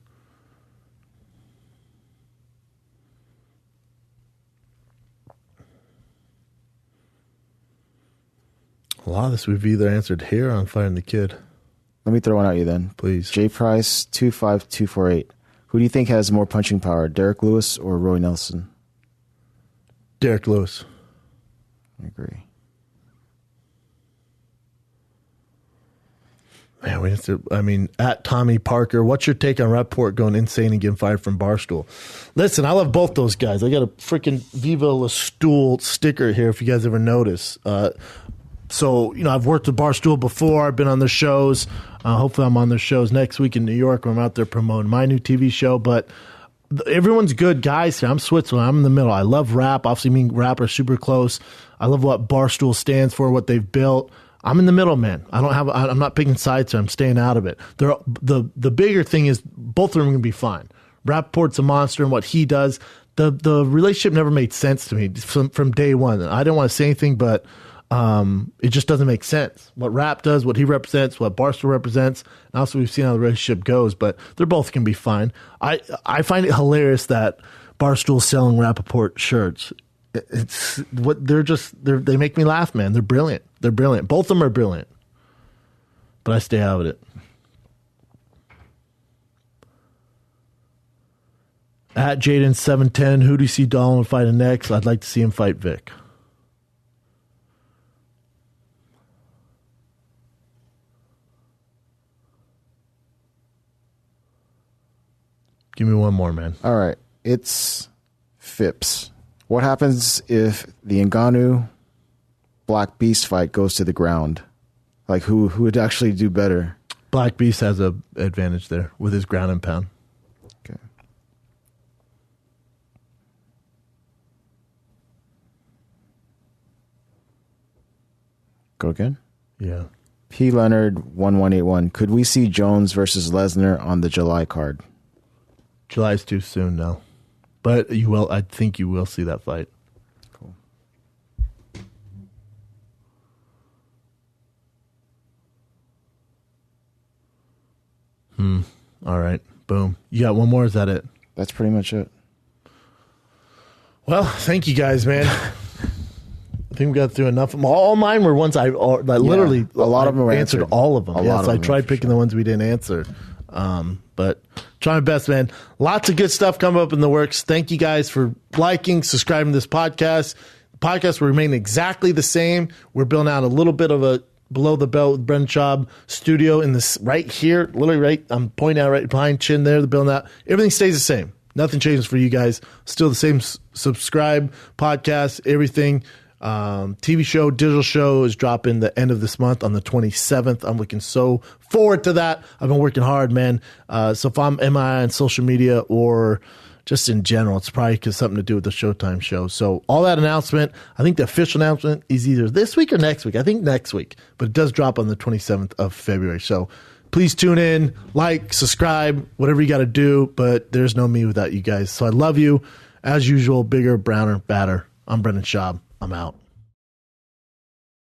A lot of this we've either answered here or on Fighting the Kid. Let me throw one at you then. Please. J Price 25248. Who do you think has more punching power, Derrick Lewis or Roy Nelson? Derrick Lewis. I agree. Man, at Tommy Parker, what's your take on Rapport going insane and getting fired from Barstool? Listen, I love both those guys. I got a freaking Viva La Stool sticker here if you guys ever notice. So, I've worked with Barstool before. I've been on their shows. Hopefully I'm on their shows next week in New York when I'm out there promoting my new TV show. But everyone's good guys here. I'm Switzerland. I'm in the middle. I love rap. Obviously, me and rap are super close. I love what Barstool stands for, what they've built. I'm in the middle, man. I'm not picking sides here. I'm staying out of it. The bigger thing is both of them are going to be fine. Rappaport's a monster and what he does. The relationship never made sense to me from day one. I didn't want to say anything, but it just doesn't make sense. What Rap does, what he represents, what Barstool represents, and also we've seen how the relationship goes, but they're both going to be fine. I find it hilarious that Barstool's selling Rappaport shirts. It's what they make me laugh, man. They're brilliant. Both of them are brilliant. But I stay out of it. At Jaden710, who do you see Dolan fighting next? I'd like to see him fight Vic. Give me one more, man. All right. It's Phipps. What happens if the Ngannou Black Beast fight goes to the ground? Like, who would actually do better? Black Beast has an advantage there with his ground and pound. Okay. Go again? Yeah. P. Leonard 1181. Could we see Jones versus Lesnar on the July card? July's too soon now. But you will. I think you will see that fight. Cool. All right. Boom. You got one more? Is that it? That's pretty much it. Well, thank you guys, man. I think we got through enough of them. All mine were ones I literally a lot of them were answered. All of them. Yes, I tried picking the ones we didn't answer. But try my best, man. Lots of good stuff coming up in the works. Thank you guys for liking, subscribing to this podcast. The podcast will remain exactly the same. We're building out a little bit of a below the belt with Brendan Schaub studio in this right here, literally right. I'm pointing out right behind Chin there. The building out. Everything stays the same. Nothing changes for you guys. Still the same subscribe, podcast, everything. TV show, digital show is dropping the end of this month on the 27th. I'm looking so forward to that. I've been working hard, man. So if I'm MI on social media or just in general, it's probably because something to do with the Showtime show. So all that announcement, I think the official announcement is either this week or next week. I think next week, but it does drop on the 27th of February. So please tune in, like, subscribe, whatever you got to do. But there's no me without you guys. So I love you. As usual, bigger, browner, badder. I'm Brendan Schaub. I'm out.